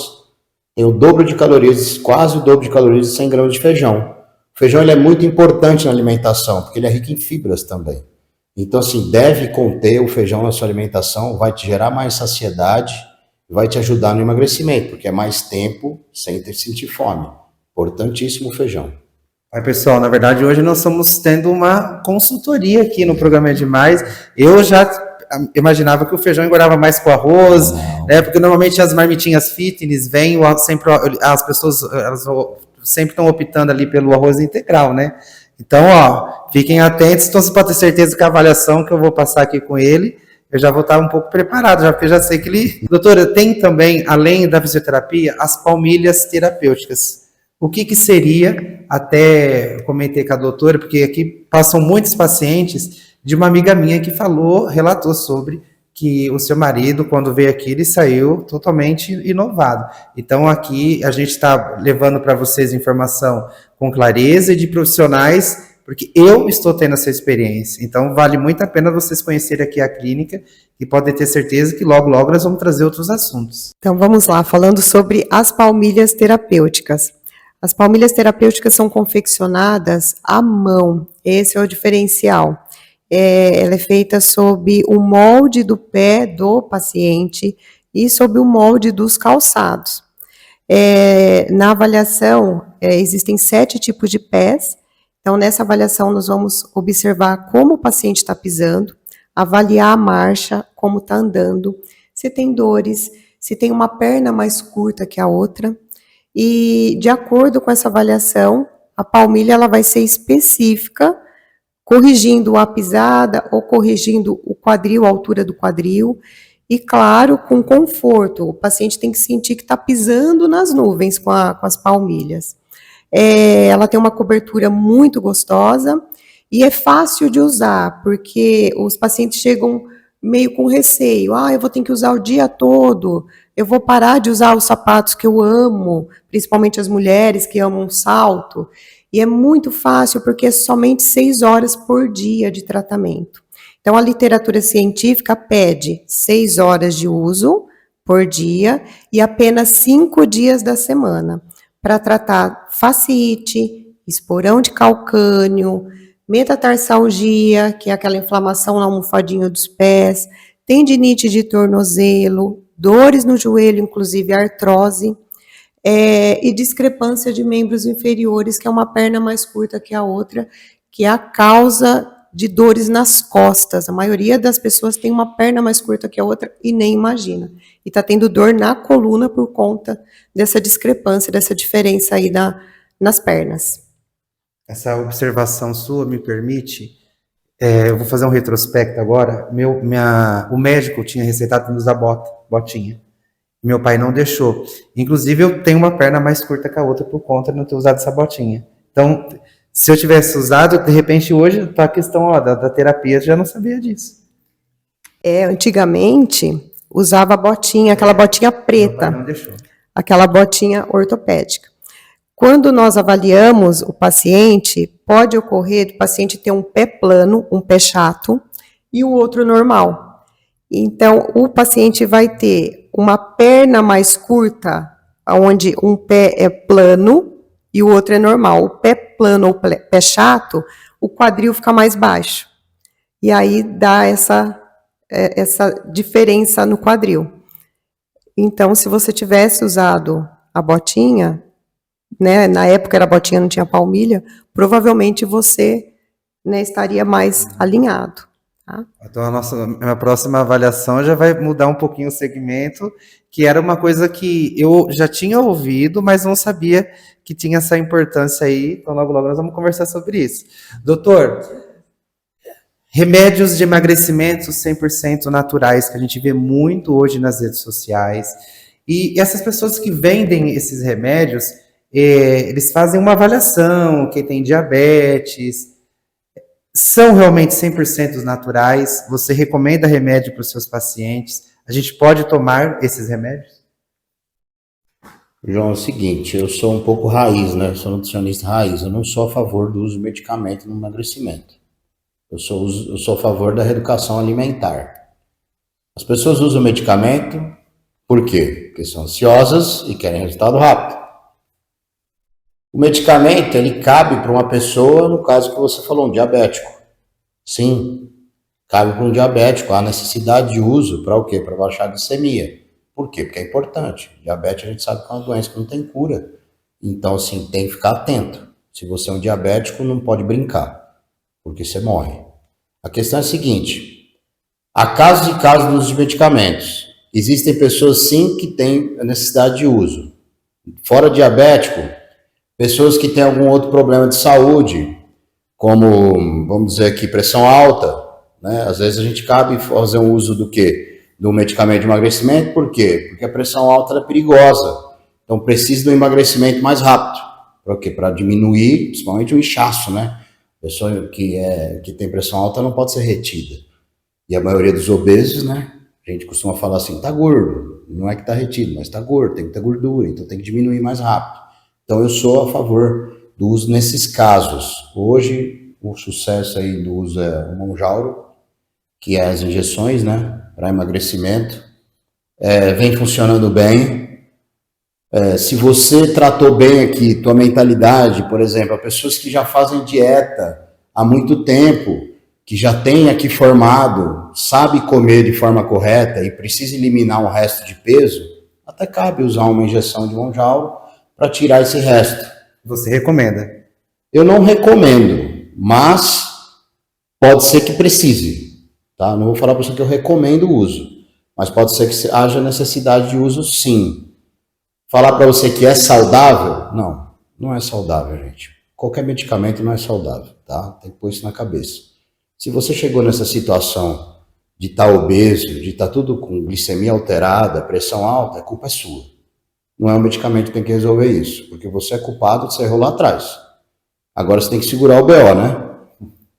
tem o dobro de calorias, quase o dobro de calorias de 100 gramas de feijão. O feijão ele é muito importante na alimentação, porque ele é rico em fibras também. Então, assim, deve conter o feijão na sua alimentação, vai te gerar mais saciedade, vai te ajudar no emagrecimento, porque é mais tempo sem sentir fome. Importantíssimo o feijão. Pessoal, na verdade, hoje nós estamos tendo uma consultoria aqui no programa É Demais. Eu já imaginava que o feijão engordava mais com o arroz, né? Porque normalmente as marmitinhas fitness as pessoas elas sempre estão optando ali pelo arroz integral, né? Então, ó, fiquem atentos, então você pode ter certeza que a avaliação que eu vou passar aqui com ele, eu já vou estar um pouco preparado, já porque eu já sei que ele... Doutora, tem também, além da fisioterapia, as palmilhas terapêuticas. O que que seria, até eu comentei com a doutora, porque aqui passam muitos pacientes de uma amiga minha que relatou sobre que o seu marido, quando veio aqui, ele saiu totalmente inovado. Então, aqui a gente está levando para vocês informação com clareza e de profissionais, porque eu estou tendo essa experiência. Então, vale muito a pena vocês conhecerem aqui a clínica e podem ter certeza que logo, logo nós vamos trazer outros assuntos. Então, vamos lá, falando sobre as palmilhas terapêuticas. As palmilhas terapêuticas são confeccionadas à mão, esse é o diferencial. Ela é feita sob o molde do pé do paciente e sob o molde dos calçados. Na avaliação, existem 7 tipos de pés. Então, nessa avaliação, nós vamos observar como o paciente está pisando, avaliar a marcha, como está andando, se tem dores, se tem uma perna mais curta que a outra. E, de acordo com essa avaliação, a palmilha ela vai ser específica, corrigindo a pisada ou corrigindo o quadril, a altura do quadril, e, claro, com conforto. O paciente tem que sentir que está pisando nas nuvens com as palmilhas. Ela tem uma cobertura muito gostosa e é fácil de usar, porque os pacientes chegam meio com receio. Eu vou ter que usar o dia todo, eu vou parar de usar os sapatos que eu amo, principalmente as mulheres que amam salto. E é muito fácil, porque é somente 6 horas por dia de tratamento. Então, a literatura científica pede 6 horas de uso por dia e apenas 5 dias da semana, para tratar fascite, esporão de calcânio, metatarsalgia, que é aquela inflamação na almofadinha dos pés, tendinite de tornozelo, dores no joelho, inclusive artrose, e discrepância de membros inferiores, que é uma perna mais curta que a outra, que é a causa de dores nas costas. A maioria das pessoas tem uma perna mais curta que a outra e nem imagina. E está tendo dor na coluna por conta dessa discrepância, dessa diferença aí nas pernas. Essa observação sua me permite, eu vou fazer um retrospecto agora. O médico tinha receitado para me usar botinha. Meu pai não deixou. Inclusive, eu tenho uma perna mais curta que a outra por conta de não ter usado essa botinha. Então, se eu tivesse usado, de repente, hoje, tá a questão da terapia, eu já não sabia disso. Antigamente, usava botinha, aquela botinha preta. Meu pai não deixou. Aquela botinha ortopédica. Quando nós avaliamos o paciente, pode ocorrer do paciente ter um pé plano, um pé chato, e o outro normal. Então, o paciente vai ter uma perna mais curta, onde um pé é plano e o outro é normal. O pé plano ou pé chato, o quadril fica mais baixo. E aí dá essa diferença no quadril. Então, se você tivesse usado a botinha, né, na época era botinha, não tinha palmilha, provavelmente você, né, estaria mais alinhado. Tá? Então, a minha próxima avaliação já vai mudar um pouquinho o segmento, que era uma coisa que eu já tinha ouvido, mas não sabia que tinha essa importância aí. Então, logo, logo nós vamos conversar sobre isso. Doutor, remédios de emagrecimento 100% naturais, que a gente vê muito hoje nas redes sociais. E essas pessoas que vendem esses remédios, eles fazem uma avaliação, quem tem diabetes... São realmente 100% naturais? Você recomenda remédio para os seus pacientes? A gente pode tomar esses remédios? João, é o seguinte, eu sou um pouco raiz, né? Eu sou nutricionista raiz. Eu não sou a favor do uso de medicamento no emagrecimento. Eu sou a favor da reeducação alimentar. As pessoas usam medicamento por quê? Porque são ansiosas e querem resultado rápido. O medicamento, ele cabe para uma pessoa, no caso que você falou, um diabético. Sim, cabe para um diabético. Há necessidade de uso para o quê? Para baixar a glicemia. Por quê? Porque é importante. Diabetes a gente sabe que é uma doença que não tem cura. Então, sim, tem que ficar atento. Se você é um diabético, não pode brincar, porque você morre. A questão é a seguinte, há casos e casos do uso de medicamentos. Existem pessoas, sim, que têm a necessidade de uso. Fora diabético, pessoas que têm algum outro problema de saúde, como, vamos dizer aqui, pressão alta, né? Às vezes a gente cabe fazer um uso do quê? Do medicamento de emagrecimento, por quê? Porque a pressão alta é perigosa, então precisa do emagrecimento mais rápido. Para quê? Para diminuir, principalmente o inchaço, né? A pessoa que tem pressão alta não pode ser retida. E a maioria dos obesos, né? A gente costuma falar assim, tá gordo. Não é que tá retido, mas tá gordo, tem que ter gordura, então tem que diminuir mais rápido. Então eu sou a favor do uso nesses casos. Hoje, o sucesso aí do uso é o Mounjaro, que é as injeções, né? Para emagrecimento. Vem funcionando bem. Se você tratou bem aqui, tua mentalidade, por exemplo, as pessoas que já fazem dieta há muito tempo, que já tem aqui formado, sabe comer de forma correta e precisa eliminar um resto de peso, até cabe usar uma injeção de Mounjaro para tirar esse resto. Você recomenda? Eu não recomendo, mas pode ser que precise, tá? Não vou falar para você que eu recomendo o uso, mas pode ser que haja necessidade de uso, sim. Falar para você que é saudável? Não, não é saudável, gente. Qualquer medicamento não é saudável, tá? Tem que pôr isso na cabeça. Se você chegou nessa situação de estar obeso, de estar tudo com glicemia alterada, pressão alta, a culpa é sua. Não é o medicamento que tem que resolver isso, porque você é culpado de você errou lá atrás. Agora você tem que segurar o BO, né?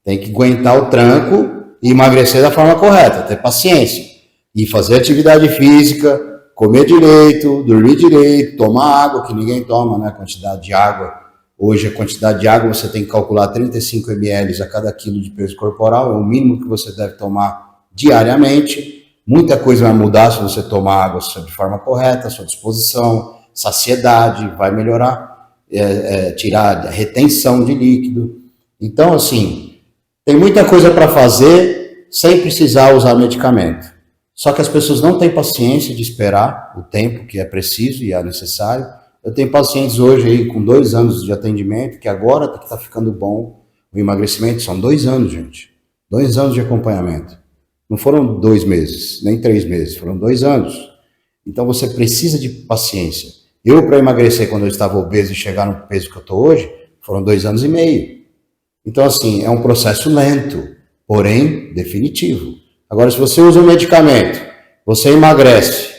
Tem que aguentar o tranco e emagrecer da forma correta, ter paciência. E fazer atividade física, comer direito, dormir direito, tomar água, que ninguém toma, né? A quantidade de água. Hoje, a quantidade de água você tem que calcular 35 ml a cada quilo de peso corporal, é o mínimo que você deve tomar diariamente. Muita coisa vai mudar se você tomar água de forma correta, sua disposição, saciedade, vai melhorar, tirar a retenção de líquido. Então, assim, tem muita coisa para fazer sem precisar usar medicamento. Só que as pessoas não têm paciência de esperar o tempo que é preciso e é necessário. Eu tenho pacientes hoje aí com 2 anos de atendimento, que agora que está ficando bom o emagrecimento, são 2 anos, gente. 2 anos de acompanhamento. Não foram 2 meses, nem 3 meses, foram 2 anos. Então você precisa de paciência. Eu, para emagrecer quando eu estava obeso e chegar no peso que eu estou hoje, foram 2 anos e meio. Então, assim, é um processo lento, porém definitivo. Agora, se você usa um medicamento, você emagrece,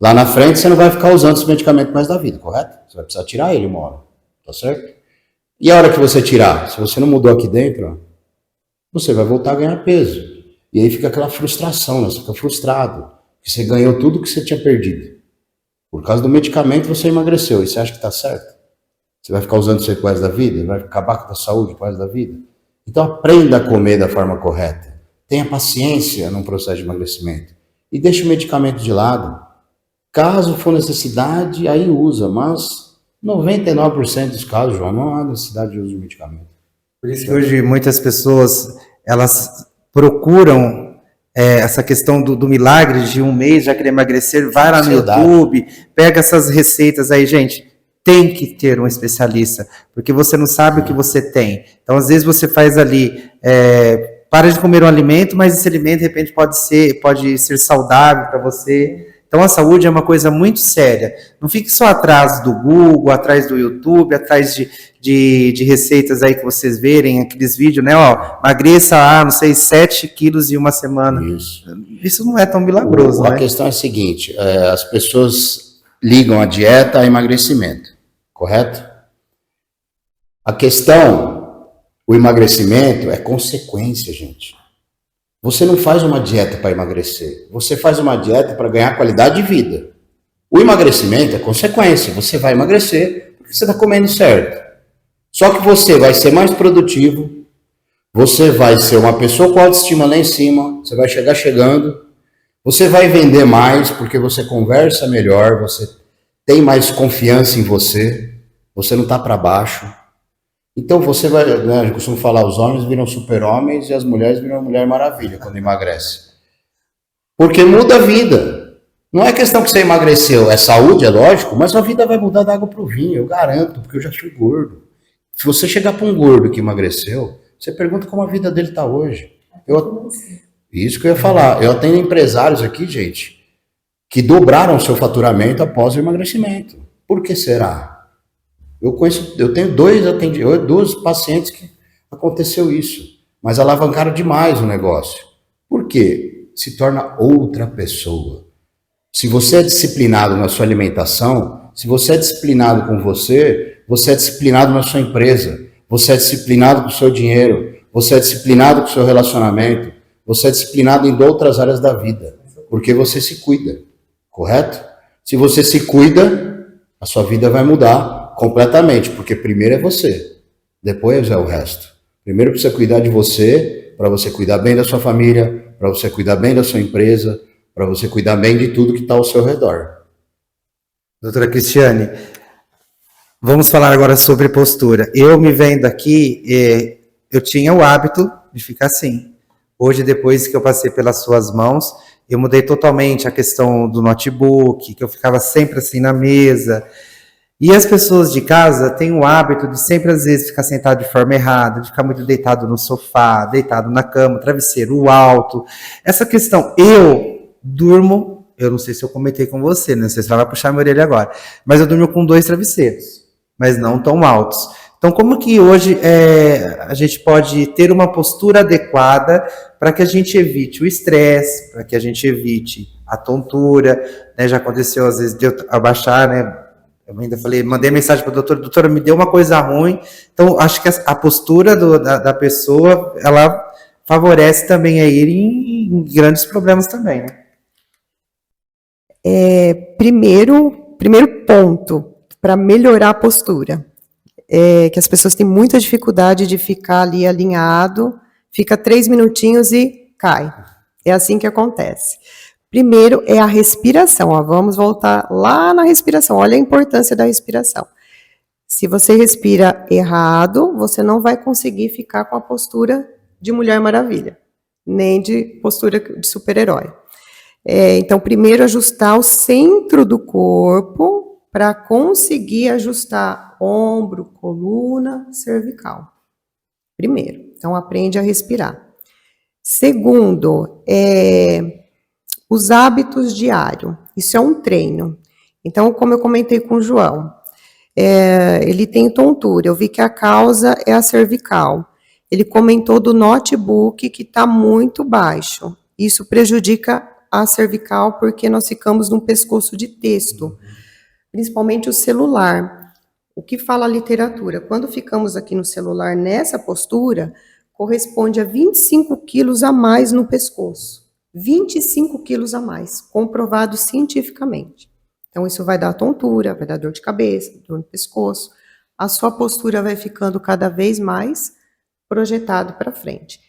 lá na frente você não vai ficar usando esse medicamento mais da vida, correto? Você vai precisar tirar ele uma hora, tá certo? E a hora que você tirar, se você não mudou aqui dentro, ó, você vai voltar a ganhar peso. E aí fica aquela frustração, né? Você fica frustrado, que você ganhou tudo que você tinha perdido. Por causa do medicamento você emagreceu, e você acha que está certo? Você vai ficar usando isso aí pro resto da vida? Vai acabar com a sua saúde pro resto da vida? Então aprenda a comer da forma correta. Tenha paciência no processo de emagrecimento. E deixe o medicamento de lado. Caso for necessidade, aí usa. Mas 99% dos casos, João, não há necessidade de uso de medicamento. Por isso que hoje muitas pessoas, elas procuram essa questão do milagre de 1 mês já querer emagrecer, vai lá no YouTube, pega essas receitas aí, gente. Tem que ter um especialista, porque você não sabe o que você tem. Então, às vezes você faz ali... para de comer um alimento, mas esse alimento, de repente, pode ser saudável para você. Então, a saúde é uma coisa muito séria. Não fique só atrás do Google, atrás do YouTube, atrás de receitas aí que vocês verem, aqueles vídeos, né? Ó, emagreça, não sei, 7 quilos em uma semana. Isso não é tão milagroso, né? A questão é a seguinte, as pessoas ligam a dieta a emagrecimento, correto? A questão... O emagrecimento é consequência, gente. Você não faz uma dieta para emagrecer. Você faz uma dieta para ganhar qualidade de vida. O emagrecimento é consequência. Você vai emagrecer porque você está comendo certo. Só que você vai ser mais produtivo. Você vai ser uma pessoa com autoestima lá em cima. Você vai chegar chegando. Você vai vender mais porque você conversa melhor. Você tem mais confiança em você. Você não está para baixo. Então você vai, né, eu costumo falar, os homens viram super-homens e as mulheres viram Mulher Maravilha quando emagrece. Porque muda a vida. Não é questão que você emagreceu, é saúde, é lógico, mas a vida vai mudar da água para o vinho, eu garanto, porque eu já fui gordo. Se você chegar para um gordo que emagreceu, você pergunta como a vida dele está hoje. Isso que eu ia falar, eu tenho empresários aqui, gente, que dobraram seu faturamento após o emagrecimento. Por que será? Eu tenho 2 pacientes que Aconteceu isso, mas alavancaram demais o negócio. Por quê? Se torna outra pessoa. Se você é disciplinado na sua alimentação, se você é disciplinado com você, você é disciplinado na sua empresa, você é disciplinado com o seu dinheiro, você é disciplinado com o seu relacionamento, você é disciplinado em outras áreas da vida, porque você se cuida, correto? Se você se cuida, a sua vida vai mudar completamente, porque primeiro é você, depois é o resto. Primeiro precisa cuidar de você, para você cuidar bem da sua família, para você cuidar bem da sua empresa, para você cuidar bem de tudo que está ao seu redor. Doutora Cristiane, vamos falar agora sobre postura. Eu me vendo aqui, eu tinha o hábito de ficar assim. Hoje, depois que eu passei pelas suas mãos, eu mudei totalmente a questão do notebook, que eu ficava sempre assim na mesa. E as pessoas de casa têm o hábito de sempre, às vezes, ficar sentado de forma errada, de ficar muito deitado no sofá, deitado na cama, travesseiro alto. Essa questão, eu durmo, eu não sei se eu comentei com você, não sei se ela vai puxar minha orelha agora, mas eu durmo com 2 travesseiros, mas não tão altos. Então, como que hoje a gente pode ter uma postura adequada para que a gente evite o estresse, para que a gente evite a tontura, né? Já aconteceu, às vezes, de eu abaixar, né? Eu ainda falei, mandei mensagem para a doutora, me deu uma coisa ruim. Então, acho que a postura da pessoa, ela favorece também a ir em grandes problemas também, né? Primeiro ponto para melhorar a postura é que as pessoas têm muita dificuldade de ficar ali alinhado, fica 3 minutinhos e cai. É assim que acontece. Primeiro é a respiração. Ó, vamos voltar lá na respiração. Olha a importância da respiração. Se você respira errado, você não vai conseguir ficar com a postura de Mulher Maravilha, nem de postura de super-herói. Então, primeiro ajustar o centro do corpo para conseguir ajustar ombro, coluna, cervical. Primeiro, então aprende a respirar. Segundo, os hábitos diários. Isso é um treino. Então, como eu comentei com o João, ele tem tontura. Eu vi que a causa é a cervical. Ele comentou do notebook que está muito baixo. Isso prejudica a cervical porque nós ficamos num pescoço de texto, principalmente o celular. O que fala a literatura? Quando ficamos aqui no celular nessa postura, corresponde a 25 quilos a mais no pescoço. 25 quilos a mais, comprovado cientificamente. Então, isso vai dar tontura, vai dar dor de cabeça, dor no pescoço. A sua postura vai ficando cada vez mais projetado para frente.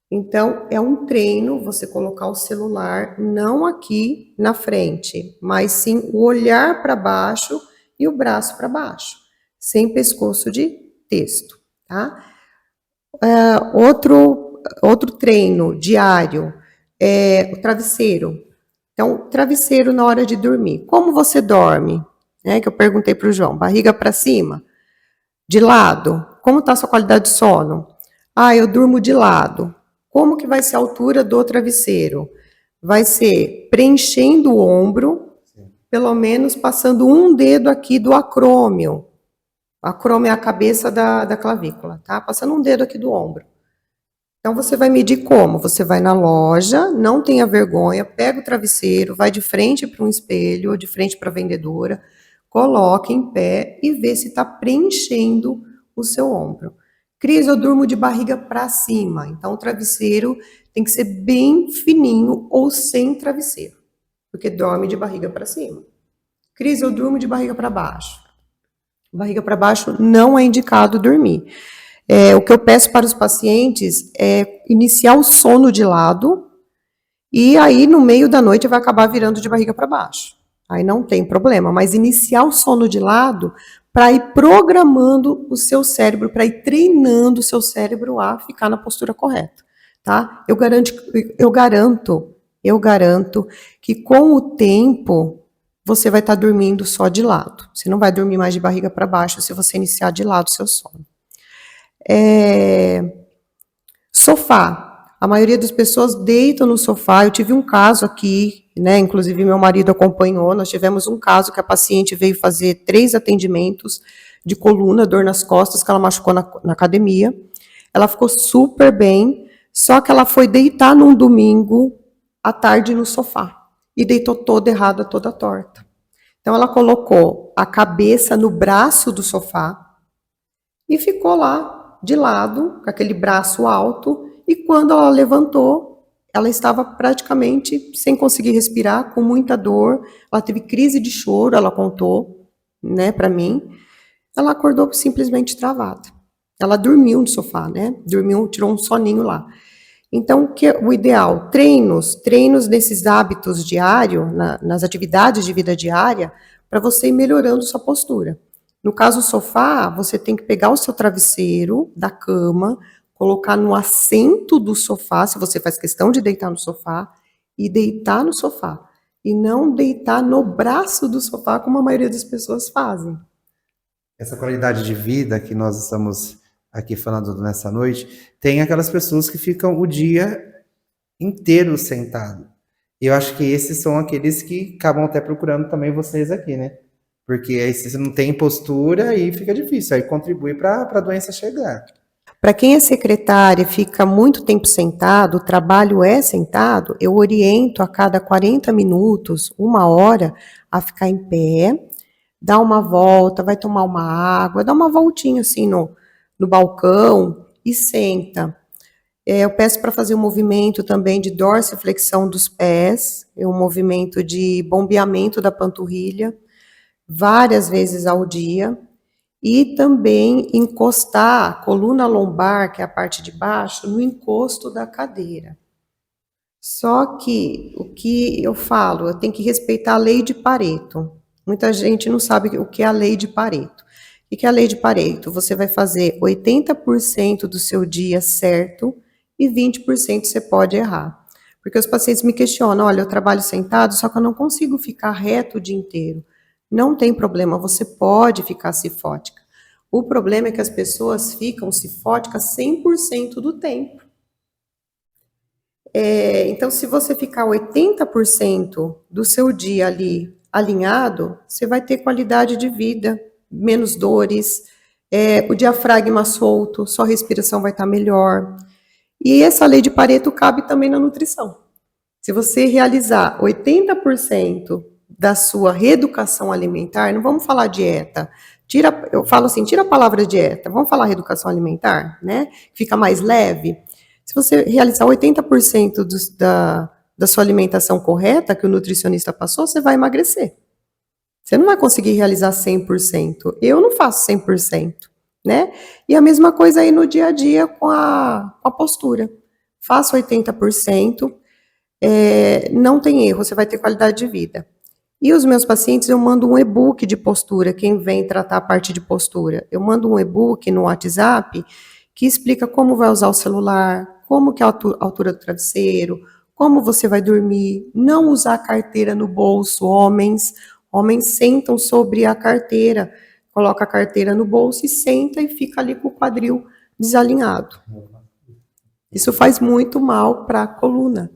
Então, é um treino você colocar o celular não aqui na frente, mas sim o olhar para baixo e o braço para baixo, sem pescoço de texto, tá? Outro treino diário é o travesseiro. Então, travesseiro na hora de dormir. Como você dorme? Que eu perguntei para o João. Barriga para cima? De lado? Como está a sua qualidade de sono? Eu durmo de lado. Como que vai ser a altura do travesseiro? Vai ser preenchendo o ombro, pelo menos passando um dedo aqui do acrômio. O acrômio é a cabeça da clavícula, tá? Passando um dedo aqui do ombro. Então, você vai medir como? Você vai na loja, não tenha vergonha, pega o travesseiro, vai de frente para um espelho, ou de frente para a vendedora, coloca em pé e vê se está preenchendo o seu ombro. Cris, eu durmo de barriga para cima, então o travesseiro tem que ser bem fininho ou sem travesseiro, porque dorme de barriga para cima. Cris, eu durmo de barriga para baixo. Barriga para baixo não é indicado dormir. O que eu peço para os pacientes é iniciar o sono de lado e aí no meio da noite vai acabar virando de barriga para baixo. Aí não tem problema, mas iniciar o sono de lado para ir programando o seu cérebro, para ir treinando o seu cérebro a ficar na postura correta, tá? Eu garanto que com o tempo você vai estar dormindo só de lado. Você não vai dormir mais de barriga para baixo se você iniciar de lado o seu sono. Sofá. A maioria das pessoas deitam no sofá. Eu tive um caso aqui, né? Inclusive meu marido acompanhou. Nós tivemos um caso que a paciente veio fazer 3 atendimentos de coluna, dor nas costas, que ela machucou na academia. Ela ficou super bem, só que ela foi deitar num domingo à tarde no sofá e deitou toda errada, toda torta. Então ela colocou a cabeça no braço do sofá e ficou lá de lado, com aquele braço alto, e quando ela levantou, ela estava praticamente sem conseguir respirar, com muita dor. Ela teve crise de choro, ela contou, né, para mim. Ela acordou simplesmente travada. Ela dormiu no sofá, né? Dormiu, tirou um soninho lá. Então, o ideal, treinos nesses hábitos diários, nas atividades de vida diária, para você ir melhorando sua postura. No caso do sofá, você tem que pegar o seu travesseiro da cama, colocar no assento do sofá, se você faz questão de deitar no sofá, e deitar no sofá. E não deitar no braço do sofá, como a maioria das pessoas fazem. Essa qualidade de vida que nós estamos aqui falando nessa noite, tem aquelas pessoas que ficam o dia inteiro sentado. Eu acho que esses são aqueles que acabam até procurando também vocês aqui, né? Porque aí você não tem postura e fica difícil, aí contribui para a doença chegar. Para quem é secretária, fica muito tempo sentado, o trabalho é sentado, eu oriento a cada 40 minutos, 1 hora, a ficar em pé, dar uma volta, vai tomar uma água, dá uma voltinha assim no balcão e senta. Eu peço para fazer um movimento também de dorsiflexão dos pés, um movimento de bombeamento da panturrilha, várias vezes ao dia, e também encostar a coluna lombar, que é a parte de baixo, no encosto da cadeira. Só que o que eu falo, eu tenho que respeitar a lei de Pareto. Muita gente não sabe o que é a lei de Pareto. O que é a lei de Pareto? Você vai fazer 80% do seu dia certo e 20% você pode errar. Porque os pacientes me questionam, olha, eu trabalho sentado, só que eu não consigo ficar reto o dia inteiro. Não tem problema, você pode ficar cifótica. O problema é que as pessoas ficam cifóticas 100% do tempo. Então, se você ficar 80% do seu dia ali alinhado, você vai ter qualidade de vida, menos dores, o diafragma solto, sua respiração vai estar melhor. E essa lei de Pareto cabe também na nutrição. Se você realizar 80% da sua reeducação alimentar, não vamos falar dieta, eu falo assim, tira a palavra dieta, vamos falar reeducação alimentar, né? Fica mais leve. Se você realizar 80% da sua alimentação correta, que o nutricionista passou, você vai emagrecer. Você não vai conseguir realizar 100%. Eu não faço 100%, né? E a mesma coisa aí no dia a dia com a postura. Faço 80%, não tem erro, você vai ter qualidade de vida. E os meus pacientes, eu mando um e-book de postura, quem vem tratar a parte de postura. Eu mando um e-book no WhatsApp que explica como vai usar o celular, como que é a altura do travesseiro, como você vai dormir, não usar a carteira no bolso. Homens sentam sobre a carteira, coloca a carteira no bolso e senta e fica ali com o quadril desalinhado. Isso faz muito mal para a coluna,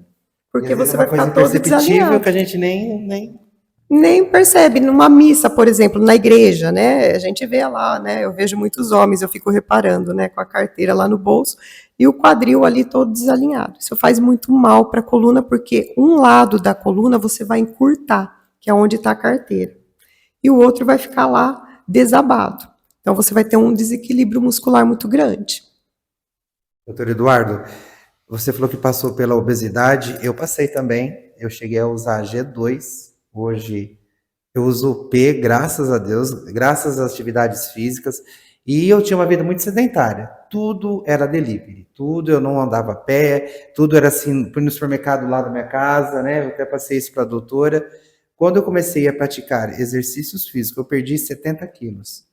porque você vai ficar todo desalinhado. Que a gente nem percebe. Numa missa, por exemplo, na igreja, né? A gente vê lá, né? Eu vejo muitos homens, eu fico reparando, né? Com a carteira lá no bolso e o quadril ali todo desalinhado. Isso faz muito mal para a coluna, porque um lado da coluna você vai encurtar, que é onde está a carteira, e o outro vai ficar lá desabado. Então você vai ter um desequilíbrio muscular muito grande. Doutor Eduardo, você falou que passou pela obesidade, eu passei também, eu cheguei a usar G2, hoje eu uso o P, graças a Deus, graças às atividades físicas, e eu tinha uma vida muito sedentária, tudo era delivery, tudo eu não andava a pé, tudo era assim, fui no supermercado lá da minha casa, né, eu até passei isso para a doutora. Quando eu comecei a praticar exercícios físicos, eu perdi 70 quilos.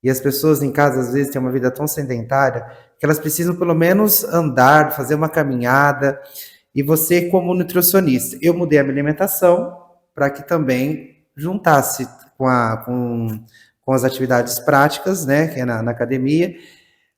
E as pessoas em casa, às vezes, têm uma vida tão sedentária que elas precisam, pelo menos, andar, fazer uma caminhada. E você, como nutricionista, eu mudei a minha alimentação para que também juntasse com as atividades práticas, né, que é na academia.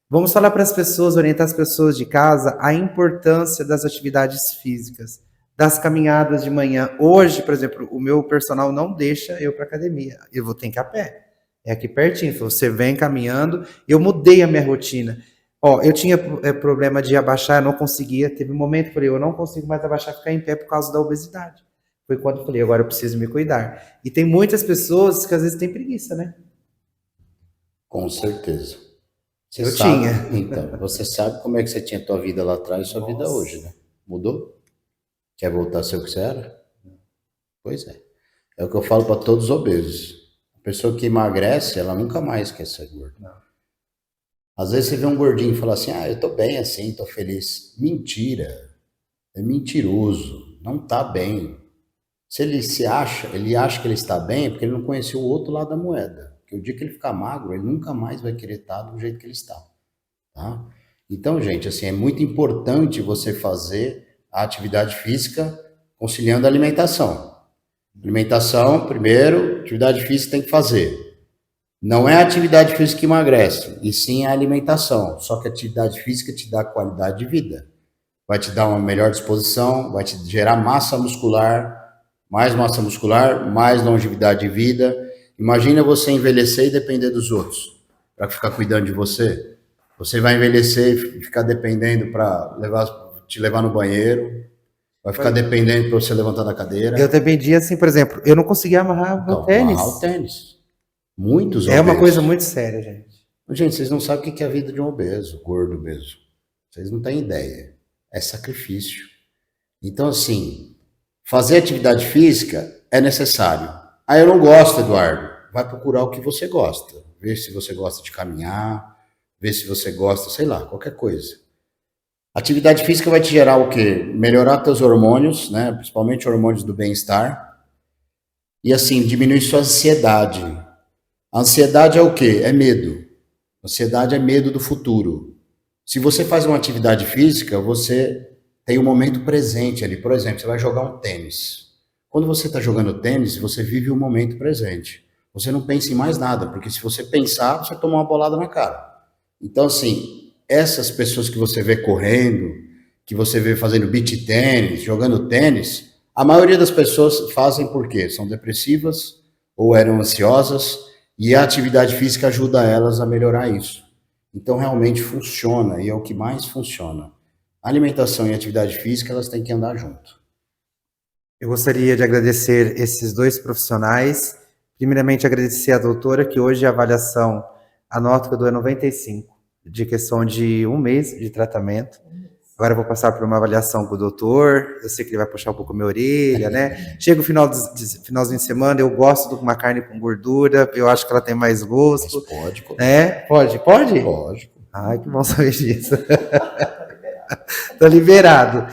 Vamos falar para as pessoas, orientar as pessoas de casa a importância das atividades físicas, das caminhadas de manhã. Hoje, por exemplo, o meu personal não deixa eu para academia. Eu vou ter que ir a pé. É aqui pertinho. Você vem caminhando. Eu mudei a minha rotina. Ó, eu tinha problema de abaixar, eu não conseguia. Teve um momento que eu falei, eu não consigo mais abaixar, ficar em pé por causa da obesidade. Foi quando eu falei, agora eu preciso me cuidar. E tem muitas pessoas que às vezes têm preguiça, né? Com certeza. Você Eu tinha. sabe, então, você sabe como é que você tinha a tua vida lá atrás e sua vida hoje, né? Mudou? Quer voltar a ser o que você era? Pois é. É o que eu falo para todos os obesos. A pessoa que emagrece, ela nunca mais quer ser gorda. Às vezes você vê um gordinho e fala assim, eu tô bem assim, tô feliz. Mentira. É mentiroso. Não tá bem. Se ele acha que ele está bem, é porque ele não conheceu o outro lado da moeda. Porque o dia que ele ficar magro, ele nunca mais vai querer estar do jeito que ele está. Tá? Então, gente, assim, é muito importante você fazer a atividade física conciliando a alimentação. Alimentação, primeiro, atividade física tem que fazer. Não é a atividade física que emagrece, e sim a alimentação. Só que a atividade física te dá qualidade de vida. Vai te dar uma melhor disposição, vai te gerar massa muscular, mais longevidade de vida. Imagina você envelhecer e depender dos outros para ficar cuidando de você. Você vai envelhecer e ficar dependendo para te levar no banheiro, vai ficar dependendo para você levantar da cadeira. Eu dependia, assim, por exemplo, eu não conseguia amarrar o tênis. Amarrar o tênis. Muitos É uma obesos. coisa muito séria, gente. Gente, vocês não sabem o que é a vida de um obeso, gordo obeso. Vocês não têm ideia. É sacrifício. Então, assim, fazer atividade física é necessário. Eu não gosto, Eduardo. Vai procurar o que você gosta. Ver se você gosta de caminhar, ver se você gosta, sei lá, qualquer coisa. Atividade física vai te gerar o quê? Melhorar teus hormônios, né? Principalmente hormônios do bem-estar. E assim, diminuir sua ansiedade. A ansiedade é o quê? É medo. Ansiedade é medo do futuro. Se você faz uma atividade física, você tem um momento presente ali. Por exemplo, você vai jogar um tênis. Quando você está jogando tênis, você vive o momento presente. Você não pensa em mais nada, porque se você pensar, você toma uma bolada na cara. Então, assim, essas pessoas que você vê correndo, que você vê fazendo beach tênis, jogando tênis, a maioria das pessoas fazem por quê? São depressivas ou eram ansiosas, e a atividade física ajuda elas a melhorar isso. Então, realmente funciona, e é o que mais funciona. A alimentação e a atividade física, elas têm que andar junto. Eu gostaria de agradecer esses dois profissionais. Primeiramente, agradecer à doutora, que hoje a avaliação, a nota que eu dou é 95, de questão de um mês de tratamento. Agora eu vou passar por uma avaliação com o doutor, eu sei que ele vai puxar um pouco a minha orelha, né? Chega o finalzinho de semana, eu gosto de uma carne com gordura, eu acho que ela tem mais gosto. Mas pode comer. Né? Pode? Lógico. Ai, que bom saber disso. Tá liberado.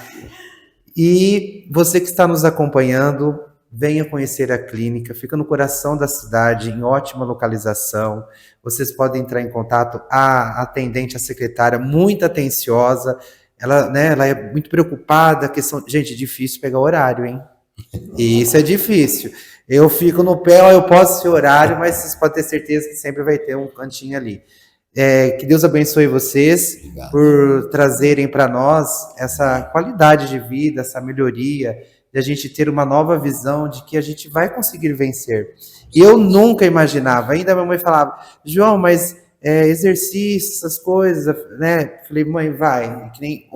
E você que está nos acompanhando, venha conhecer a clínica, fica no coração da cidade, em ótima localização. Vocês podem entrar em contato, a atendente, a secretária, muito atenciosa, ela é muito preocupada, gente, é difícil pegar horário, hein? E isso é difícil. Eu fico no pé, eu posso ser horário, mas vocês podem ter certeza que sempre vai ter um cantinho ali. Que Deus abençoe vocês. Obrigado. Por trazerem para nós essa qualidade de vida, essa melhoria, de a gente ter uma nova visão de que a gente vai conseguir vencer. E eu nunca imaginava, ainda minha mãe falava, João, mas exercício, essas coisas, né? Falei, mãe, vai. Que nem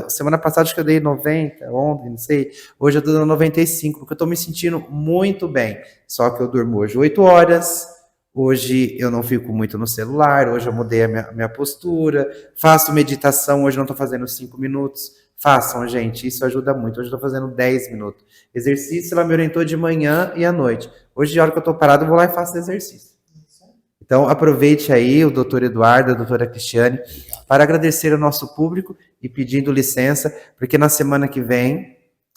semana passada acho que eu dei 90, ontem, não sei. Hoje eu tô dando 95, porque eu tô me sentindo muito bem. Só que eu durmo hoje 8 horas. Hoje eu não fico muito no celular, hoje eu mudei a minha postura, faço meditação, hoje não estou fazendo 5 minutos. Façam, gente, isso ajuda muito. Hoje eu estou fazendo 10 minutos. Exercício, ela me orientou de manhã e à noite. Hoje, de hora que eu estou parado, eu vou lá e faço exercício. Então, aproveite aí o doutor Eduardo, a doutora Cristiane, para agradecer ao nosso público e pedindo licença, porque na semana que vem,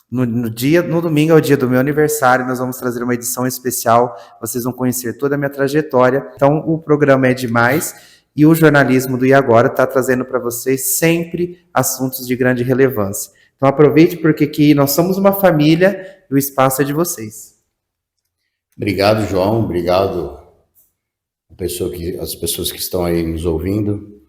no domingo é o dia do meu aniversário, nós vamos trazer uma edição especial, vocês vão conhecer toda a minha trajetória. Então, o programa é demais e o jornalismo do E Agora está trazendo para vocês sempre assuntos de grande relevância. Então, aproveite, porque aqui nós somos uma família e o espaço é de vocês. Obrigado, João. Obrigado as pessoas que estão aí nos ouvindo.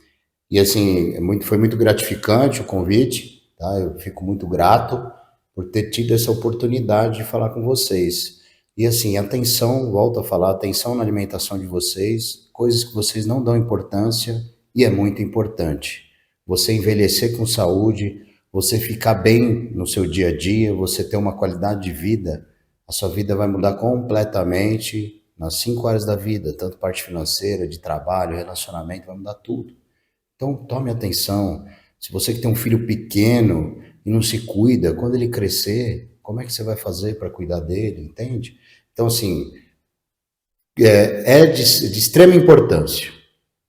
E, assim, foi muito gratificante o convite, tá? Eu fico muito grato por ter tido essa oportunidade de falar com vocês. E assim, atenção, volto a falar, atenção na alimentação de vocês, coisas que vocês não dão importância e é muito importante. você envelhecer com saúde, você ficar bem no seu dia a dia, você ter uma qualidade de vida, a sua vida vai mudar completamente nas 5 áreas da vida, tanto parte financeira, de trabalho, relacionamento, vai mudar tudo. Então, tome atenção. Se você que tem um filho pequeno e não se cuida, quando ele crescer, como é que você vai fazer para cuidar dele, entende? Então, assim, é de extrema importância.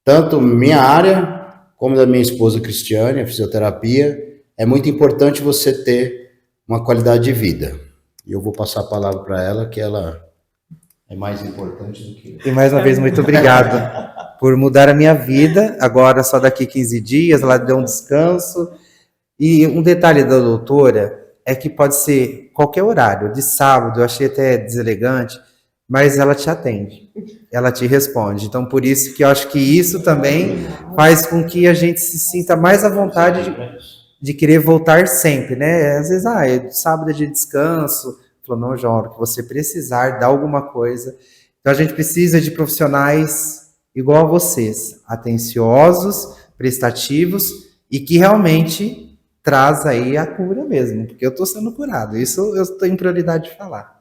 Tanto minha área, como da minha esposa Cristiane, a fisioterapia, é muito importante você ter uma qualidade de vida. E eu vou passar a palavra para ela, que ela é mais importante do que eu. E mais uma vez, muito obrigado por mudar a minha vida. Agora, só daqui 15 dias, ela deu um descanso. E um detalhe da doutora é que pode ser qualquer horário, de sábado, eu achei até deselegante, mas ela te atende, ela te responde. Então, por isso que eu acho que isso também faz com que a gente se sinta mais à vontade de querer voltar sempre, né? Às vezes, sábado é de descanso. Falou, não, João, o que você precisar, dá alguma coisa. Então, a gente precisa de profissionais igual a vocês, atenciosos, prestativos e que realmente traz aí a cura mesmo, porque eu estou sendo curado. Isso eu estou em prioridade de falar.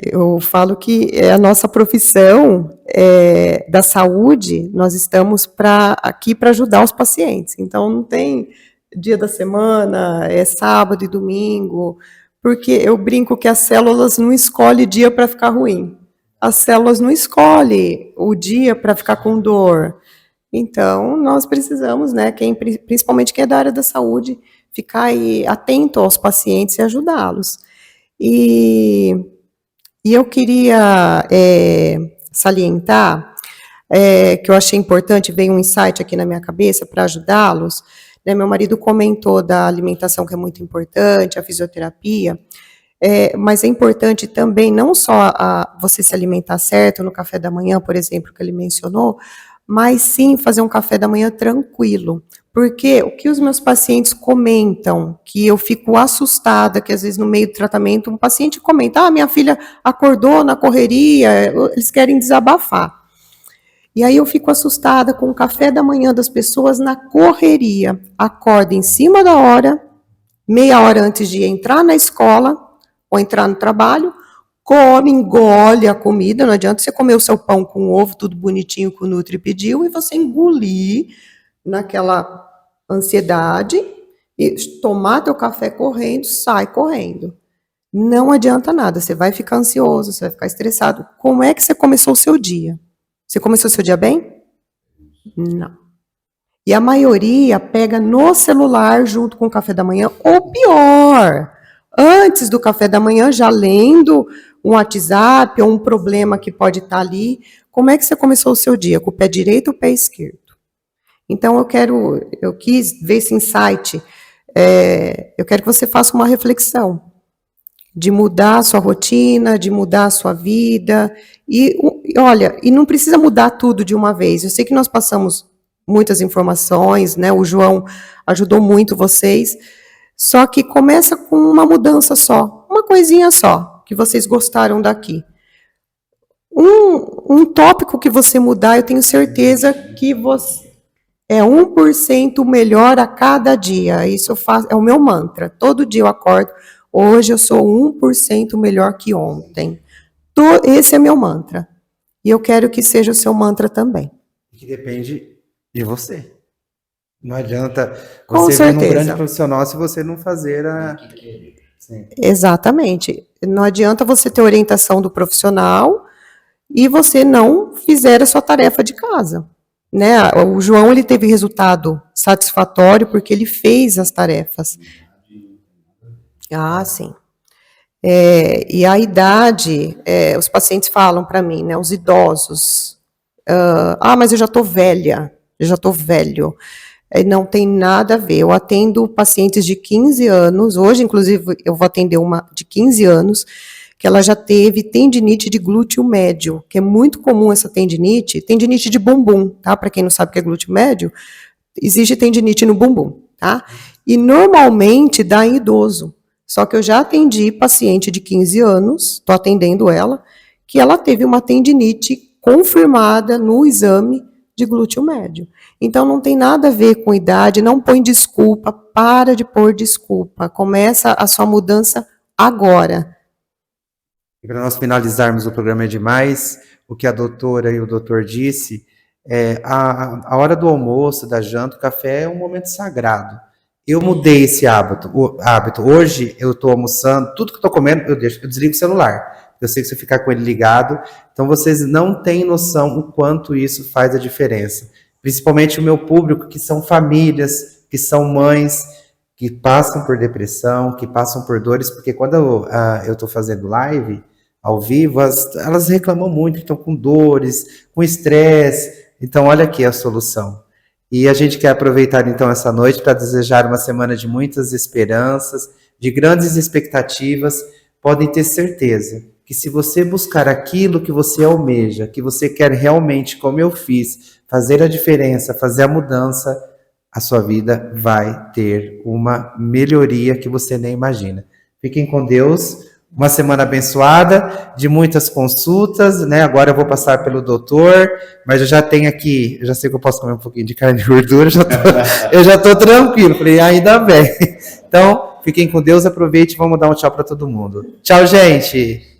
Eu falo que a nossa profissão da saúde, nós estamos aqui para ajudar os pacientes. Então, não tem dia da semana, é sábado e domingo, porque eu brinco que as células não escolhem dia para ficar ruim. As células não escolhem o dia para ficar com dor. Então, nós precisamos, né, principalmente quem é da área da saúde, ficar aí atento aos pacientes e ajudá-los. E eu queria salientar que eu achei importante, veio um insight aqui na minha cabeça para ajudá-los. Né, meu marido comentou da alimentação, que é muito importante, a fisioterapia, mas é importante também não só você se alimentar certo no café da manhã, por exemplo, que ele mencionou, mas sim fazer um café da manhã tranquilo. Porque o que os meus pacientes comentam, que eu fico assustada, que às vezes no meio do tratamento um paciente comenta, minha filha acordou na correria, eles querem desabafar. E aí eu fico assustada com o café da manhã das pessoas na correria. Acorda em cima da hora, meia hora antes de entrar na escola ou entrar no trabalho, come, engole a comida, não adianta você comer o seu pão com ovo, tudo bonitinho que o Nutri pediu, e você engolir naquela ansiedade, e tomar teu café correndo, sai correndo. Não adianta nada, você vai ficar ansioso, você vai ficar estressado. Como é que você começou o seu dia? Você começou o seu dia bem? Não. E a maioria pega no celular junto com o café da manhã, ou pior, antes do café da manhã, já lendo um WhatsApp ou um problema que pode estar ali. Como é que você começou o seu dia? Com o pé direito ou o pé esquerdo? Então, eu quis ver esse insight. Eu quero que você faça uma reflexão de mudar a sua rotina, de mudar a sua vida. E olha, e não precisa mudar tudo de uma vez. Eu sei que nós passamos muitas informações, né? O João ajudou muito vocês. Só que começa com uma mudança só, uma coisinha só, que vocês gostaram daqui. Um tópico que você mudar, eu tenho certeza que você é 1% melhor a cada dia. Isso eu faço, é o meu mantra. Todo dia eu acordo, hoje eu sou 1% melhor que ontem. Esse é meu mantra. E eu quero que seja o seu mantra também. Que depende de você. Não adianta Com você vir num certeza. grande profissional se você não fazer a... Sim. Exatamente. Não adianta você ter orientação do profissional e você não fizer a sua tarefa de casa. Né? O João, ele teve resultado satisfatório porque ele fez as tarefas. Sim. E a idade, os pacientes falam para mim, né, os idosos, mas eu já estou velha, eu já estou velho. Não tem nada a ver. Eu atendo pacientes de 15 anos, hoje, inclusive, eu vou atender uma de 15 anos, que ela já teve tendinite de glúteo médio, que é muito comum essa tendinite de bumbum, tá? Para quem não sabe o que é glúteo médio, existe tendinite no bumbum, tá? E normalmente dá em idoso. Só que eu já atendi paciente de 15 anos, estou atendendo ela, que ela teve uma tendinite confirmada no exame de glúteo médio. Então, não tem nada a ver com idade, não põe desculpa, para de pôr desculpa. Começa a sua mudança agora. E para nós finalizarmos o programa É Demais, o que a doutora e o doutor disse, a hora do almoço, da janta, o café é um momento sagrado. Eu mudei esse hábito. Hoje eu estou almoçando, tudo que eu estou comendo, eu desligo o celular. Eu sei que se eu ficar com ele ligado, então vocês não têm noção o quanto isso faz a diferença. Principalmente o meu público, que são famílias, que são mães, que passam por depressão, que passam por dores, porque quando eu estou fazendo live ao vivo, elas reclamam muito, estão com dores, com estresse. Então, olha aqui a solução. E a gente quer aproveitar, então, essa noite para desejar uma semana de muitas esperanças, de grandes expectativas. Podem ter certeza que se você buscar aquilo que você almeja, que você quer realmente, como eu fiz, fazer a diferença, fazer a mudança, a sua vida vai ter uma melhoria que você nem imagina. Fiquem com Deus. Uma semana abençoada, de muitas consultas, né? Agora eu vou passar pelo doutor, mas eu já tenho aqui, eu já sei que eu posso comer um pouquinho de carne e gordura, eu já tô tranquilo. Falei, ainda bem. Então, fiquem com Deus, aproveite e vamos dar um tchau para todo mundo. Tchau, gente!